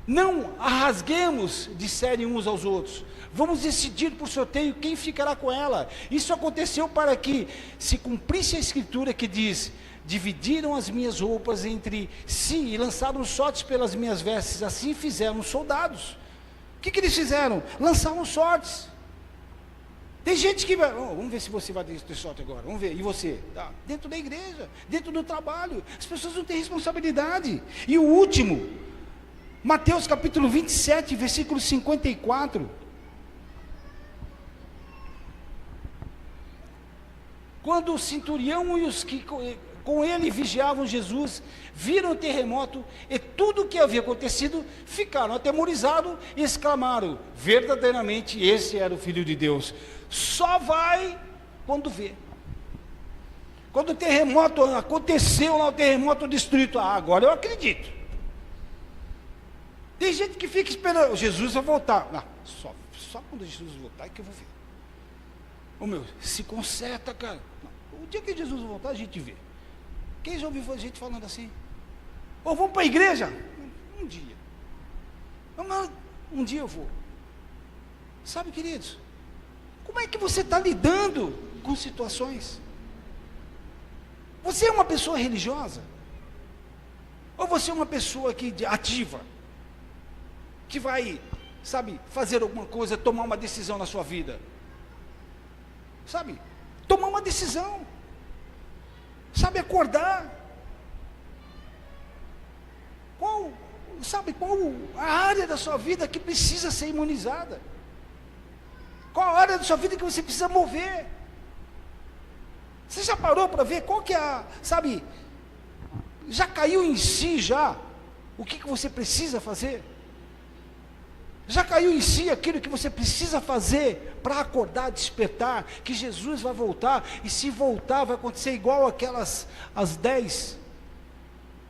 Não a rasguemos, disserem uns aos outros, vamos decidir por sorteio quem ficará com ela. Isso aconteceu para que se cumprisse a escritura que diz: dividiram as minhas roupas entre si e lançaram sortes pelas minhas vestes. Assim fizeram os soldados. O que eles fizeram? Lançaram sortes. Tem gente que vai, vamos ver se você vai ter sorte agora, vamos ver, e você? Tá. Dentro da igreja, dentro do trabalho, as pessoas não têm responsabilidade. E o último, Mateus capítulo 27, versículo 54. Quando o centurião e os que com ele vigiavam Jesus, viram o terremoto e tudo o que havia acontecido, ficaram atemorizados e exclamaram: verdadeiramente esse era o Filho de Deus. Só vai quando vê. Quando o terremoto aconteceu lá, o terremoto destruiu, agora eu acredito. Tem gente que fica esperando, Jesus vai voltar. Não, só quando Jesus voltar é que eu vou ver. Se conserta, cara. Não, o dia que Jesus voltar, a gente vê. Quem já ouviu gente falando assim? Vamos para a igreja? Um dia. Um dia eu vou. Sabe, queridos, como é que você está lidando com situações? Você é uma pessoa religiosa? Ou você é uma pessoa ativa? Que vai, fazer alguma coisa, tomar uma decisão na sua vida? Tomar uma decisão. Acordar. Qual a área da sua vida que precisa ser imunizada? Qual a área da sua vida que você precisa mover? Você já parou para ver qual que é já caiu em si o que você precisa fazer? Já caiu em si aquilo que você precisa fazer para acordar, despertar, que Jesus vai voltar, e se voltar vai acontecer igual as 10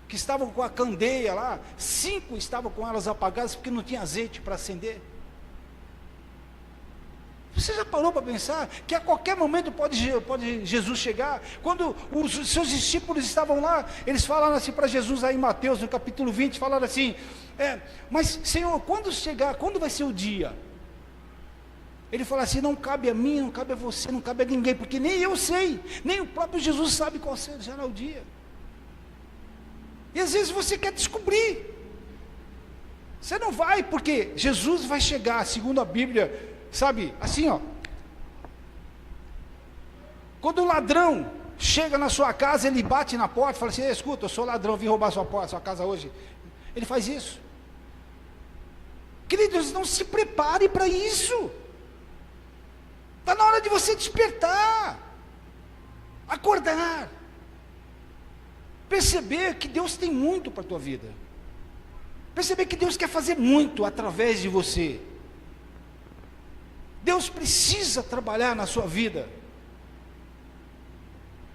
que estavam com a candeia lá, 5 estavam com elas apagadas porque não tinha azeite para acender. Você já parou para pensar que a qualquer momento pode Jesus chegar? Quando os seus discípulos estavam lá, eles falaram assim para Jesus, aí em Mateus, no capítulo 20, falaram assim, mas Senhor, quando chegar, quando vai ser o dia? Ele falou assim, não cabe a mim, não cabe a você, não cabe a ninguém, porque nem eu sei, nem o próprio Jesus sabe qual será o dia. E às vezes você quer descobrir, você não vai, porque Jesus vai chegar, segundo a Bíblia, sabe, assim ó, quando o ladrão chega na sua casa, ele bate na porta, fala assim, escuta, eu sou ladrão, vim roubar sua casa hoje, ele faz isso. Queridos, não se prepare para isso, está na hora de você despertar, acordar, perceber que Deus tem muito para a tua vida, perceber que Deus quer fazer muito através de você. Deus precisa trabalhar na sua vida.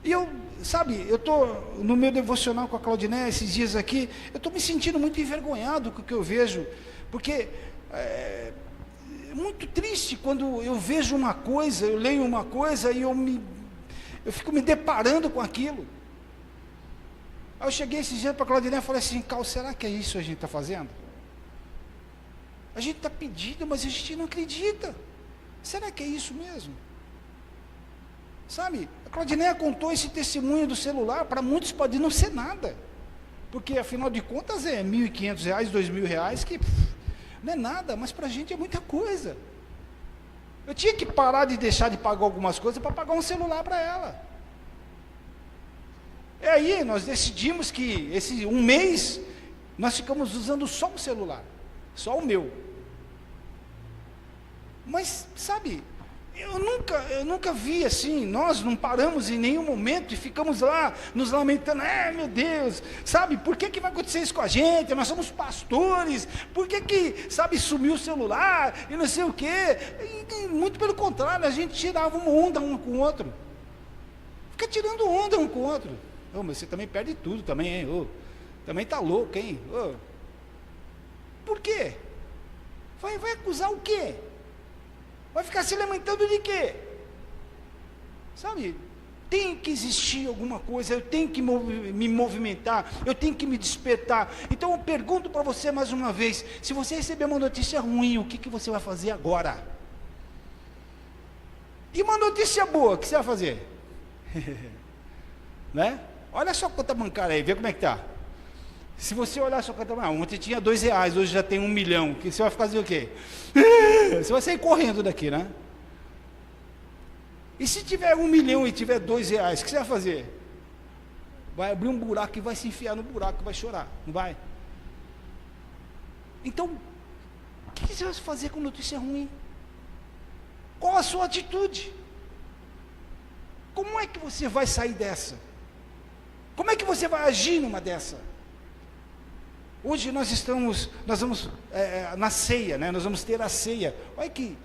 E eu estou no meu devocional com a Claudiné, esses dias aqui, eu estou me sentindo muito envergonhado com o que eu vejo, porque é muito triste quando eu vejo uma coisa, eu leio uma coisa e eu fico me deparando com aquilo. Aí eu cheguei esses dias para a Claudiné e falei assim, Cal, será que é isso que a gente está fazendo? A gente está pedindo, mas a gente não acredita. Será que é isso mesmo? Sabe, a Claudiné contou esse testemunho do celular, para muitos pode não ser nada, porque afinal de contas é R$1.500, R$2.000, que não é nada, mas para a gente é muita coisa. Eu tinha que parar de deixar de pagar algumas coisas para pagar um celular para ela. E aí nós decidimos que esse um mês, nós ficamos usando só um celular, só o meu. Mas, sabe, eu nunca vi assim, nós não paramos em nenhum momento e ficamos lá nos lamentando, meu Deus, sabe, por que vai acontecer isso com a gente? Nós somos pastores, por que, sabe, sumiu o celular e não sei o quê? E, muito pelo contrário, a gente tirava uma onda um com o outro, fica tirando onda um com o outro. Mas você também perde tudo também, hein? Também está louco, hein? Por quê? Vai acusar o quê? Vai ficar se lamentando de quê? Sabe, tem que existir alguma coisa, eu tenho que me movimentar, eu tenho que me despertar. Então eu pergunto para você mais uma vez, se você receber uma notícia ruim, o que você vai fazer agora? E uma notícia boa, o que você vai fazer? Né? Olha só a conta bancária aí, vê como é que está. Se você olhar a sua conta bancária, ontem tinha R$2, hoje já tem 1 milhão, que você vai fazer o quê? Você vai sair correndo daqui, né? E se tiver 1 milhão e tiver R$2, o que você vai fazer? Vai abrir um buraco e vai se enfiar no buraco e vai chorar, não vai? Então, o que você vai fazer com notícia ruim? Qual a sua atitude? Como é que você vai sair dessa? Como é que você vai agir numa dessa? Hoje nós vamos na ceia, né? Nós vamos ter a ceia. Olha que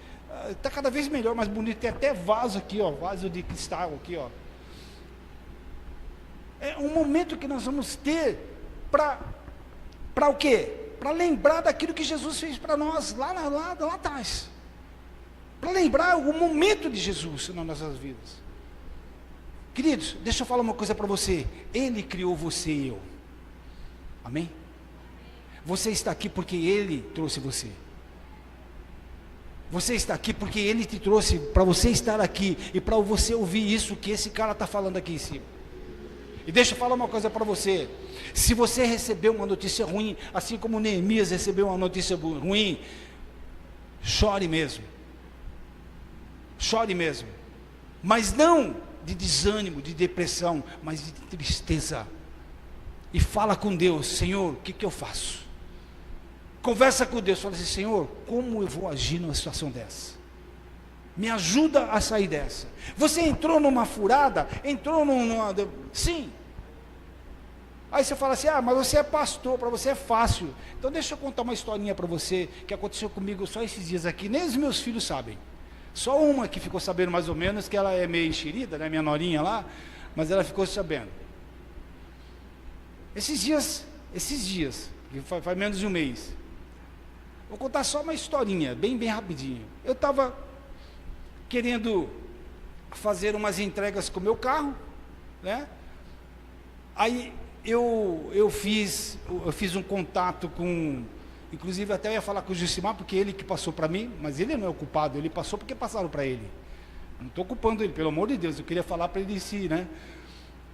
está cada vez melhor, mais bonito. Tem até vaso aqui, ó, vaso de cristal aqui, ó. É um momento que nós vamos ter para o quê? Para lembrar daquilo que Jesus fez para nós lá atrás. Para lembrar o momento de Jesus nas nossas vidas. Queridos, deixa eu falar uma coisa para você. Ele criou você e eu. Amém? Você está aqui porque Ele trouxe você. Você está aqui porque Ele te trouxe para você estar aqui e para você ouvir isso que esse cara está falando aqui em cima. E deixa eu falar uma coisa para você. Se você recebeu uma notícia ruim, assim como Neemias recebeu uma notícia ruim, chore mesmo. Chore mesmo. Mas não de desânimo, de depressão, mas de tristeza. E fala com Deus, Senhor, o que eu faço? Conversa com Deus, fala assim, Senhor, como eu vou agir numa situação dessa? Me ajuda a sair dessa. Você entrou numa furada, sim. Aí você fala assim, mas você é pastor, para você é fácil. Então deixa eu contar uma historinha para você, que aconteceu comigo só esses dias aqui, nem os meus filhos sabem. Só uma que ficou sabendo mais ou menos, que ela é meio enxerida, né, minha norinha lá, mas ela ficou sabendo. Esses dias, faz menos de um mês, vou contar só uma historinha, bem rapidinho. Eu estava querendo fazer umas entregas com o meu carro, né? Aí eu fiz um contato com, inclusive até ia falar com o Jucimar, porque ele que passou para mim, mas ele não é o culpado, ele passou porque passaram para ele. Não estou culpando ele, pelo amor de Deus, eu queria falar para ele em si, né?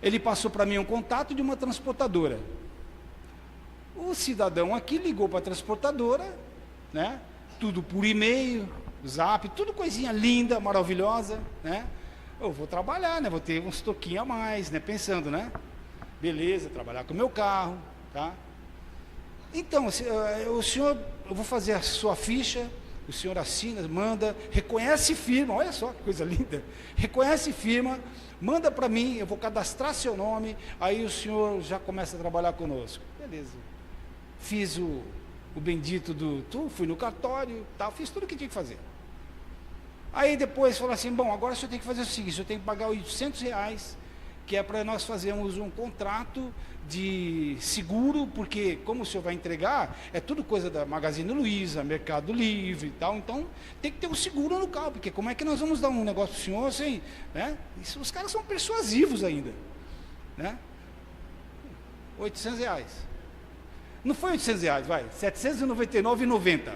Ele passou para mim um contato de uma transportadora. O cidadão aqui ligou para a transportadora, né? Tudo por e-mail, zap, tudo coisinha linda, maravilhosa, né? Eu vou trabalhar, né? Vou ter uns toquinhos a mais, né? Pensando, né? Beleza, trabalhar com o meu carro, tá? Então, o senhor, eu vou fazer a sua ficha, o senhor assina, manda, reconhece firma, olha só que coisa linda, reconhece firma, manda para mim, eu vou cadastrar seu nome, aí o senhor já começa a trabalhar conosco. Beleza. Fiz o bendito fui no cartório, tal, fiz tudo o que tinha que fazer. Aí depois falou assim, bom, agora o senhor tem que fazer o seguinte, o senhor tem que pagar R$800, que é para nós fazermos um contrato de seguro, porque como o senhor vai entregar, é tudo coisa da Magazine Luiza, Mercado Livre e tal, então tem que ter um seguro no carro, porque como é que nós vamos dar um negócio para o senhor sem, né? Isso, os caras são persuasivos ainda, né? R$800. Não foi R$800, vai, R$799,90.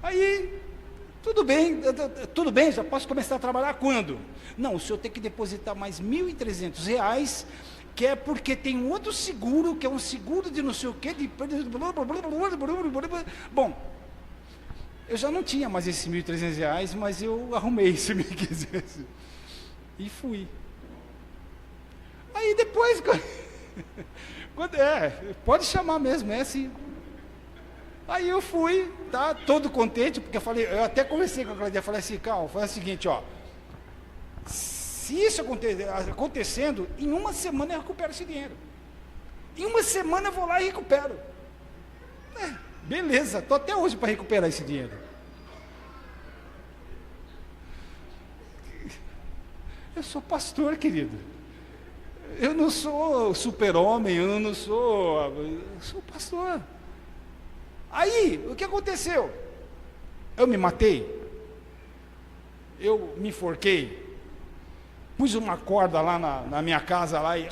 Aí, tudo bem, já posso começar a trabalhar quando? Não, o senhor tem que depositar mais R$1.300, que é porque tem um outro seguro, que é um seguro de não sei o quê, Bom, eu já não tinha mais esses R$1.300, mas eu arrumei esse R$1.500. E fui. Aí depois, pode chamar mesmo, é assim. Aí eu fui, tá, todo contente, porque eu até conversei com a Claudia, falei assim, Cal, foi o seguinte, ó, se isso acontecendo, em uma semana eu recupero esse dinheiro. Em uma semana eu vou lá e recupero. Beleza, estou até hoje para recuperar esse dinheiro. Eu sou pastor, querido. Eu não sou super-homem, eu sou pastor. Aí, o que aconteceu? Eu me matei, eu me enforquei, pus uma corda lá na minha casa lá e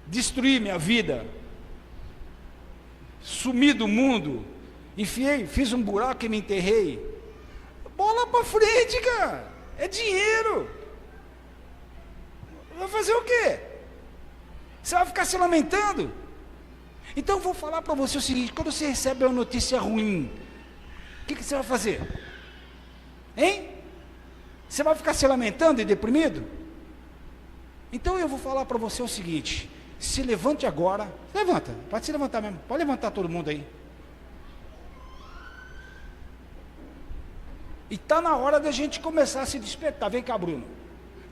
destruí minha vida, sumi do mundo, fiz um buraco e me enterrei. Bola para frente, cara, é dinheiro. Vai fazer o quê? Você vai ficar se lamentando? Então eu vou falar para você o seguinte, quando você recebe uma notícia ruim, o que você vai fazer? Hein? Você vai ficar se lamentando e deprimido? Então eu vou falar para você o seguinte, se levante agora, levanta, pode se levantar mesmo, pode levantar todo mundo aí. E está na hora da gente começar a se despertar. Vem cá, Bruno.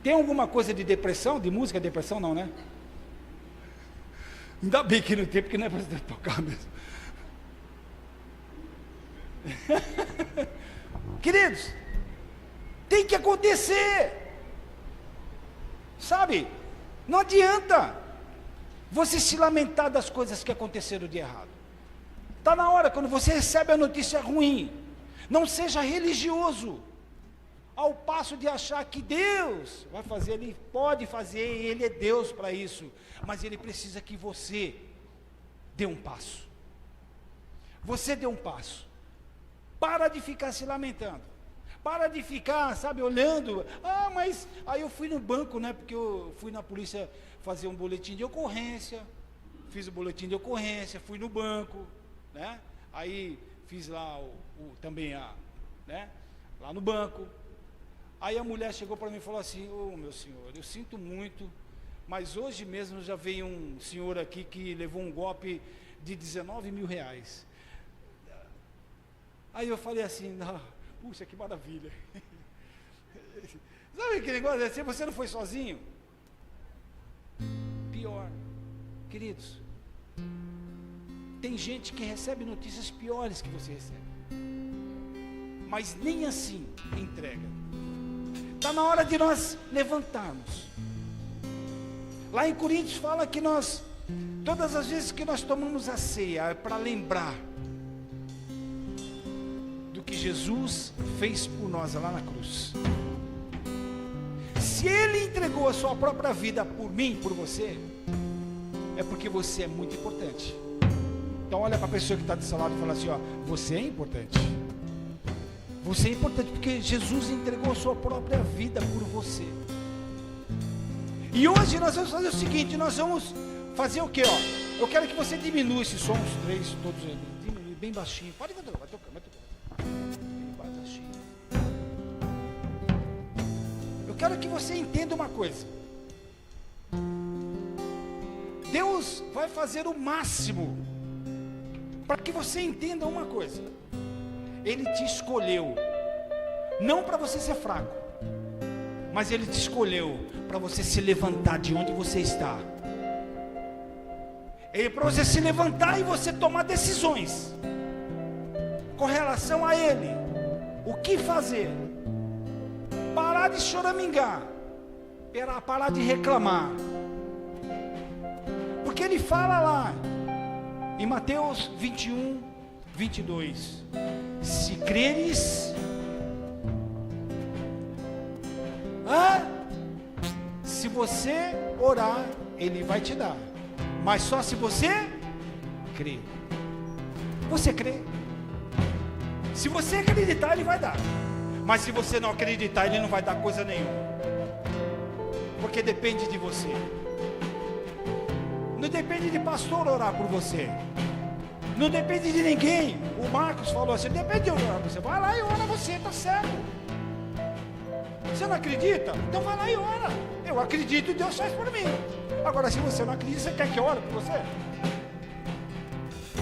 Tem alguma coisa de depressão, de música, depressão não, né? Ainda bem que não tem, porque não é para você tocar mesmo. Queridos, tem que acontecer. Sabe? Não adianta você se lamentar das coisas que aconteceram de errado. Está na hora, quando você recebe a notícia ruim, não seja religioso, ao passo de achar que Deus vai fazer, Ele pode fazer, Ele é Deus para isso, mas Ele precisa que você dê um passo. Você dê um passo. Para de ficar se lamentando. Para de ficar, sabe, olhando. Ah, mas aí eu fui no banco, né? Porque eu fui na polícia fazer um boletim de ocorrência. Fiz o boletim de ocorrência, fui no banco, né? Aí fiz lá também né? Lá no banco. Aí a mulher chegou para mim e falou assim, ô meu senhor, eu sinto muito, mas hoje mesmo já veio um senhor aqui que levou um golpe de R$19 mil. Aí eu falei assim, puxa, que maravilha. Sabe aquele negócio assim, você não foi sozinho? Pior, queridos, tem gente que recebe notícias piores que você recebe, mas nem assim entrega. Está na hora de nós levantarmos. Lá em Coríntios fala que todas as vezes que nós tomamos a ceia, é para lembrar que Jesus fez por nós lá na cruz. Se Ele entregou a sua própria vida por mim, por você, é porque você é muito importante. Então olha para a pessoa que está do seu lado e fala assim, ó, você é importante. Você é importante porque Jesus entregou a sua própria vida por você. E hoje nós vamos fazer o seguinte, nós vamos fazer o que, ó? Eu quero que você diminua esses sons, três, todos eles, diminui bem baixinho. Pode continuar, vai tocar. Bem baixinho. Eu quero que você entenda uma coisa. Deus vai fazer o máximo para que você entenda uma coisa. Ele te escolheu, não para você ser fraco, mas Ele te escolheu para você se levantar de onde você está. Para você se levantar e você tomar decisões com relação a Ele. O que fazer? Parar de choramingar, parar de reclamar. Porque Ele fala lá em Mateus 21, 22: se creres, se você orar, Ele vai te dar, mas só se você crer. Você crê? Se você acreditar, Ele vai dar, mas se você não acreditar, Ele não vai dar coisa nenhuma, porque depende de você. Não depende de pastor orar por você, não depende de ninguém. O Marcos falou assim, depende de orar por você, vai lá e ora você, está certo. Você não acredita? Então vai lá e ora. Eu acredito e Deus faz por mim. Agora se você não acredita, você quer que eu ore por você?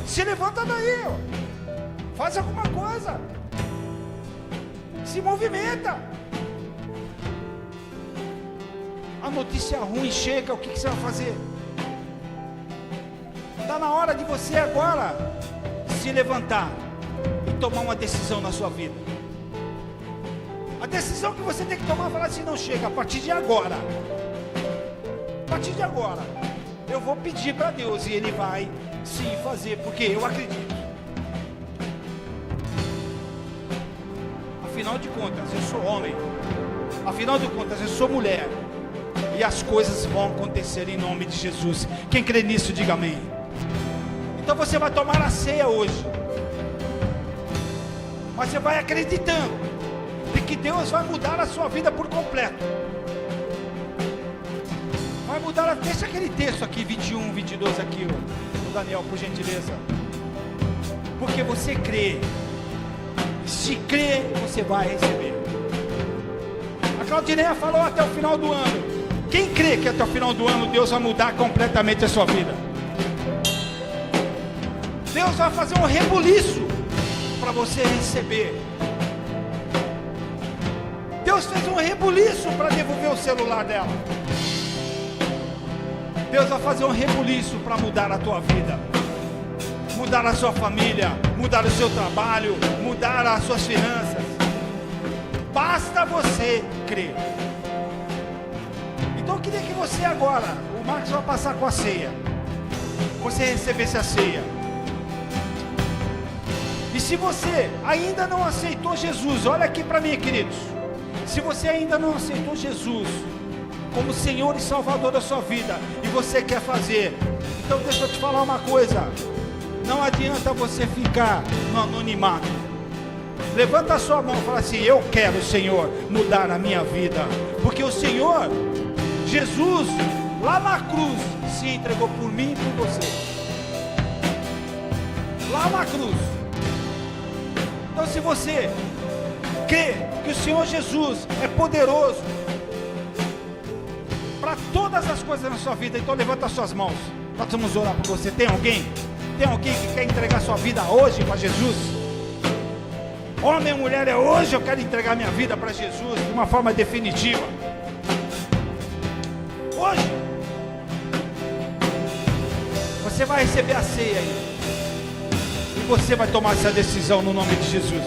Se levanta daí, ó. Faz alguma coisa, se movimenta. A notícia ruim chega, o que você vai fazer? Está na hora de você agora se levantar e tomar uma decisão na sua vida. A decisão que você tem que tomar é falar assim, não chega, a partir de agora, eu vou pedir para Deus e Ele vai sim fazer, porque eu acredito. Afinal de contas, eu sou homem, afinal de contas, eu sou mulher, e as coisas vão acontecer em nome de Jesus. Quem crê nisso, diga amém. Então você vai tomar a ceia hoje, mas você vai acreditando de que Deus vai mudar a sua vida por completo. Vai mudar, deixa aquele texto aqui, 21, 22 aqui, o Daniel, por gentileza. Porque você crê, se crê, você vai receber. A Claudineia falou até o final do ano. Quem crê que até o final do ano Deus vai mudar completamente a sua vida? Deus vai fazer um rebuliço para você receber. Deus fez um rebuliço para devolver o celular dela. Deus vai fazer um rebuliço para mudar a tua vida, mudar a sua família, mudar o seu trabalho, mudar as suas finanças. Basta você crer. Então eu queria que você agora, o Marcos vai passar com a ceia, você recebesse a ceia. E se você ainda não aceitou Jesus, olha aqui para mim, queridos. Se você ainda não aceitou Jesus como Senhor e Salvador da sua vida, e você quer fazer, então deixa eu te falar uma coisa. Não adianta você ficar no anonimato. Levanta a sua mão e fala assim, eu quero, Senhor, mudar a minha vida. Porque o Senhor, Jesus, lá na cruz, se entregou por mim e por você. Lá na cruz. Então se você crê que o Senhor Jesus é poderoso para todas as coisas na sua vida, então levanta as suas mãos. Nós vamos orar por você. Tem alguém? Tem alguém que quer entregar sua vida hoje para Jesus? Homem ou mulher, é hoje eu quero entregar minha vida para Jesus de uma forma definitiva. Hoje você vai receber a ceia aí. E você vai tomar essa decisão no nome de Jesus.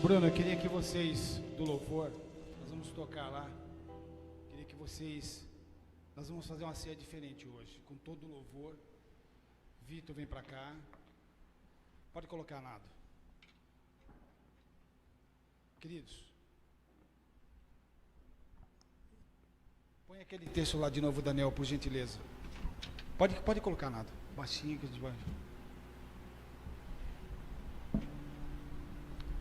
Bruno, eu queria que vocês do louvor, nós vamos tocar lá. Queria que vocês, nós vamos fazer uma ceia diferente hoje, com todo o louvor. Vitor, vem pra cá. Pode colocar nada. Queridos, põe aquele texto lá de novo, Daniel, por gentileza. Pode colocar nada. Baixinho que de baixo.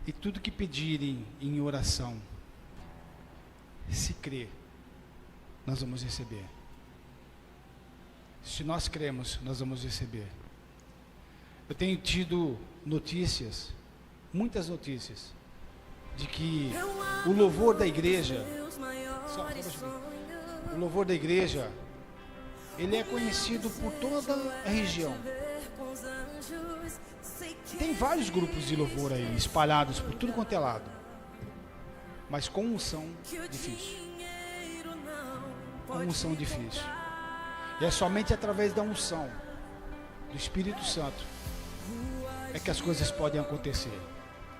E tudo que pedirem em oração, se crer, nós vamos receber. Se nós cremos, nós vamos receber. Eu tenho tido notícias, muitas notícias, de que o louvor da igreja, o louvor da igreja, ele é conhecido por toda a região. Tem vários grupos de louvor aí, espalhados por tudo quanto é lado. Mas com unção, difícil. Com unção, difícil. E é somente através da unção do Espírito Santo é que as coisas podem acontecer.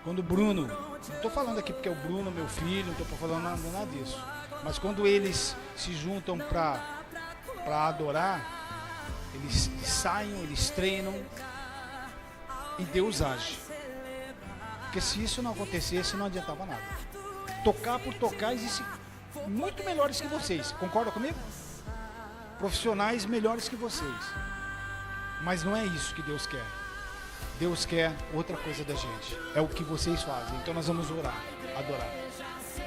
Quando o Bruno, não estou falando aqui porque é o Bruno, meu filho, não estou falando nada disso. Mas quando eles se juntam para adorar, eles ensaiam, eles treinam e Deus age. Porque se isso não acontecesse, não adiantava nada. Tocar por tocar, existe muito melhores que vocês. Concorda comigo? Profissionais melhores que vocês. Mas não é isso que Deus quer. Deus quer outra coisa da gente. É o que vocês fazem. Então nós vamos orar, adorar.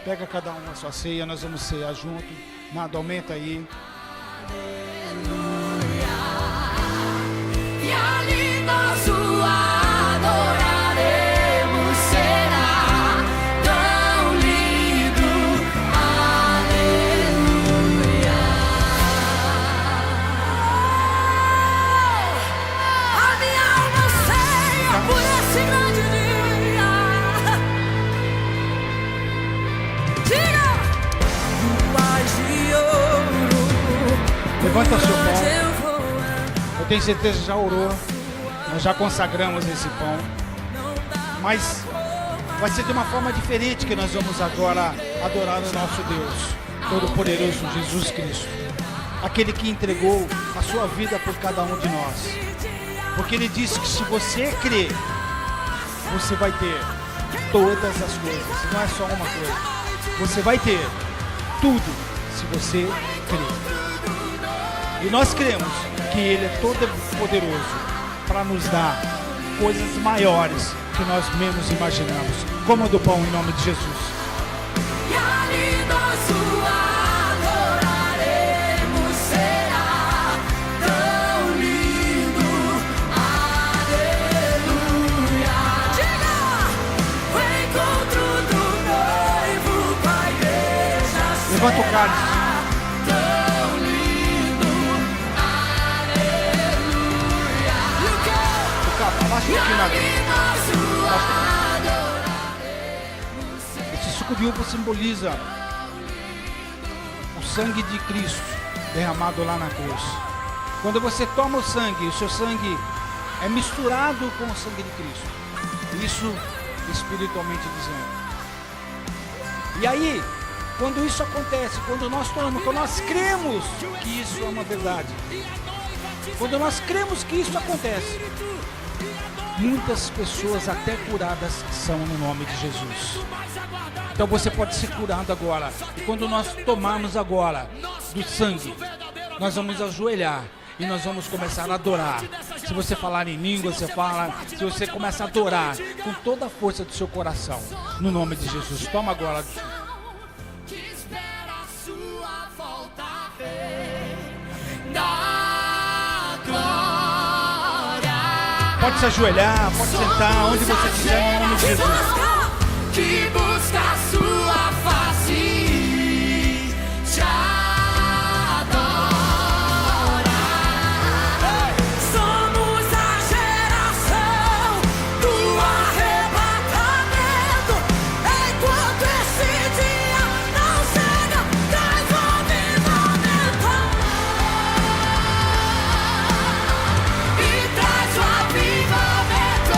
Pega cada um a sua ceia, nós vamos cear junto. Nada, aumenta aí. E ali nós o adoraremos, será tão lindo, aleluia. A minha alma anseia por esse grande dia. Diga! Paz de ouro. Levanta seu pão. Eu tenho certeza que já orou. Nós já consagramos esse pão. Mas vai ser de uma forma diferente que nós vamos agora adorar o nosso Deus Todo-Poderoso, Jesus Cristo. Aquele que entregou a sua vida por cada um de nós. Porque Ele disse que se você crer, você vai ter todas as coisas. Não é só uma coisa. Você vai ter tudo se você crer. E nós cremos que Ele é todo poderoso para nos dar coisas maiores que nós menos imaginamos. Coma do pão em nome de Jesus. E ali nós o adoraremos, será tão lindo, aleluia. Diga! O encontro do noivo com a igreja. Levanta o cálice. Esse suco de uva simboliza o sangue de Cristo derramado lá na cruz. Quando você toma o sangue, o seu sangue é misturado com o sangue de Cristo. Isso espiritualmente dizendo. E aí, quando isso acontece, quando nós tomamos, quando nós cremos que isso é uma verdade, quando nós cremos que isso acontece, muitas pessoas até curadas são no nome de Jesus. Então você pode ser curado agora. E quando nós tomarmos agora do sangue, nós vamos ajoelhar e nós vamos começar a adorar. Se você falar em língua, você fala. Se você começar a adorar com toda a força do seu coração, no nome de Jesus. Toma agora. Pode se ajoelhar, pode sentar, onde você quiser, no nome de Jesus. Que busca a sua face, te adora. Somos a geração do arrebatamento. Enquanto esse dia não chega, traz o avivamento e traz o avivamento.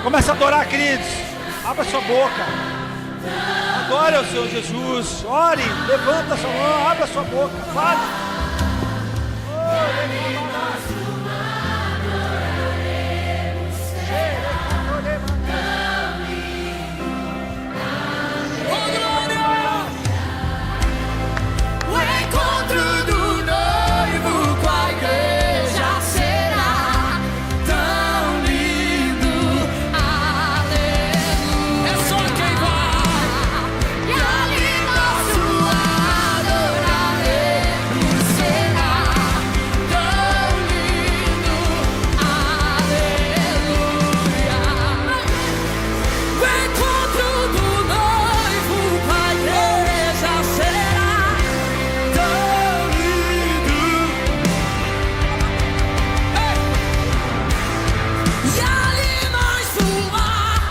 Começa a adorar, queridos. Abra sua boca. Adore ao Senhor Jesus. Ore, levanta a sua mão, abra sua boca. Fale. O encontro do noivo com a igreja será tão lindo, aleluia. É só quem vai, e ali nós o adoraremos. Será tão lindo, aleluia. O encontro do noivo com a igreja será tão lindo. E ali nós voar.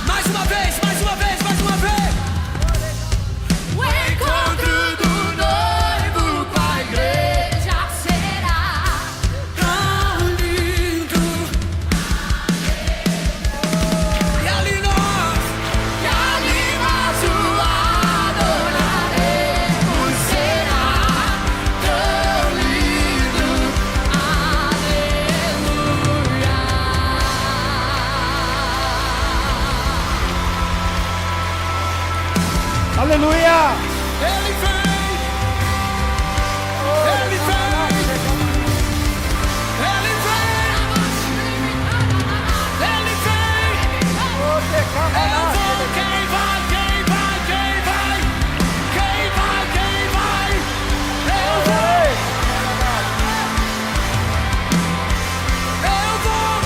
Mais uma vez, mais uma vez, mais uma vez. O encontro do noivo com a igreja será tão lindo. E ali nós o adoraremos. Será tão lindo, Aleluia. Ele vem, ele vem, ele vem, ele vem. Eu vou, quem vai, quem vai, quem vai, quem vai, quem vai. Eu vou, eu vou.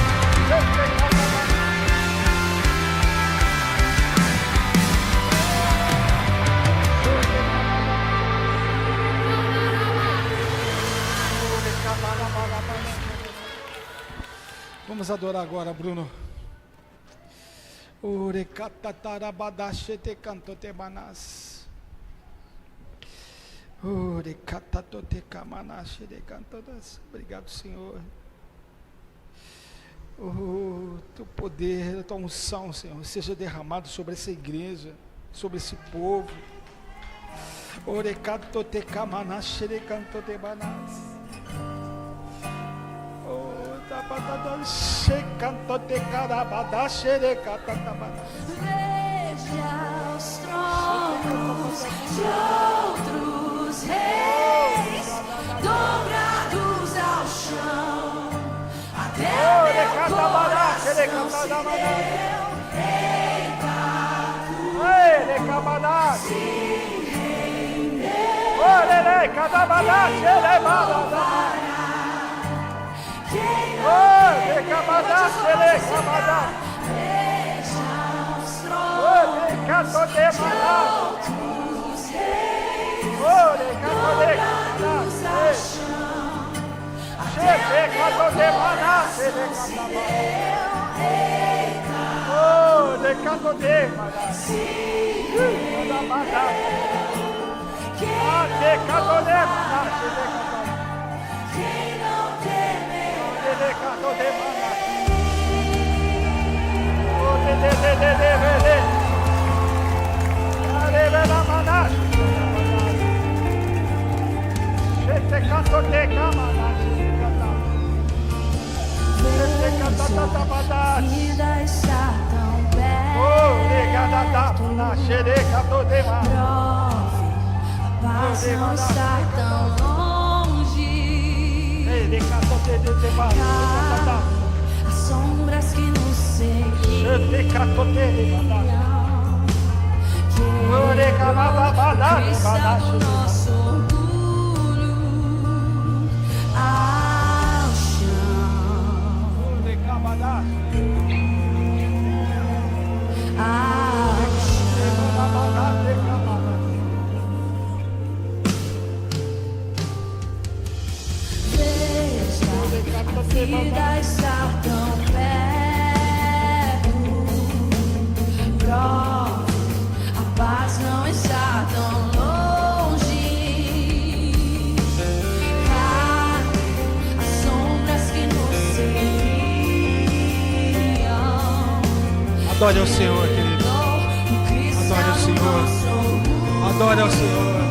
Vamos adorar agora, Bruno. Orecatatarabadachete cantotebanas. Orecatatotecamanashe de cantodas. Obrigado, Senhor. Teu poder, a tua unção, Senhor, seja derramado sobre essa igreja, sobre esse povo. Orecatotecamanashe de cantotebanas. Veja os tronos de outros reis dobrados ao chão, até meu coração se deu. Eita, se rendeu. Quem não veja os tronos de outros reis dobrados ao chão, até meu coração se deu. Eita, se rendeu. Quem não temerá. Vida está tão perto. Prove, a paz não está tão longe. As sombras que nos seguiam, Cristo é o nosso orgulho. Ao chão, ao veja, a vida está tão perto. Prove, a paz não está tão longe. Adore ao Senhor, querido. Adore ao Senhor. Adore ao Senhor.